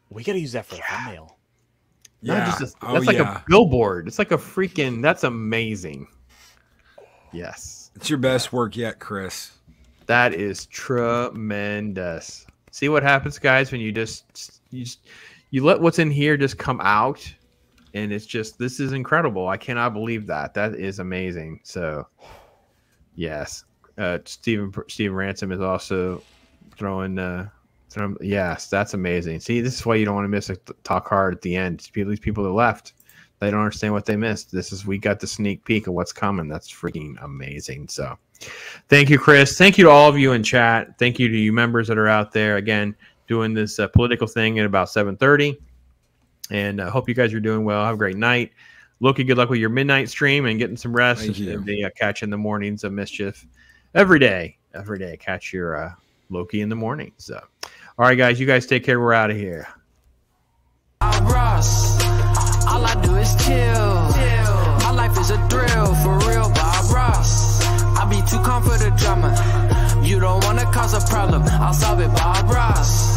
We gotta use that for a thumbnail. Yeah, that's like a billboard. It's like a freaking. That's amazing. Yes, it's your best work yet, Chris. That is tremendous. See what happens, guys, when you let what's in here just come out, and it's just, this is incredible. I cannot believe that. That is amazing. So, yes, Steven Ransom is also throwing. Yes, that's amazing. See, this is why you don't want to miss a talk hard at the end. These people that left, they don't understand what they missed. We got the sneak peek of what's coming. That's freaking amazing. So, thank you, Chris. Thank you to all of you in chat. Thank you to you members that are out there. Again, doing this political thing at about 7:30, and I hope you guys are doing well. Have a great night. Loki, good luck with your midnight stream and getting some rest. Thank you. And catch in the mornings of mischief every day. Catch your Loki in the morning. So, all right, guys, you guys take care. We're out of here. Ross, all I do is chill. My life is a thrill, for real, Bob Ross. I be too calm for the drama. You don't wanna cause a problem, I'll solve it, Bob Ross.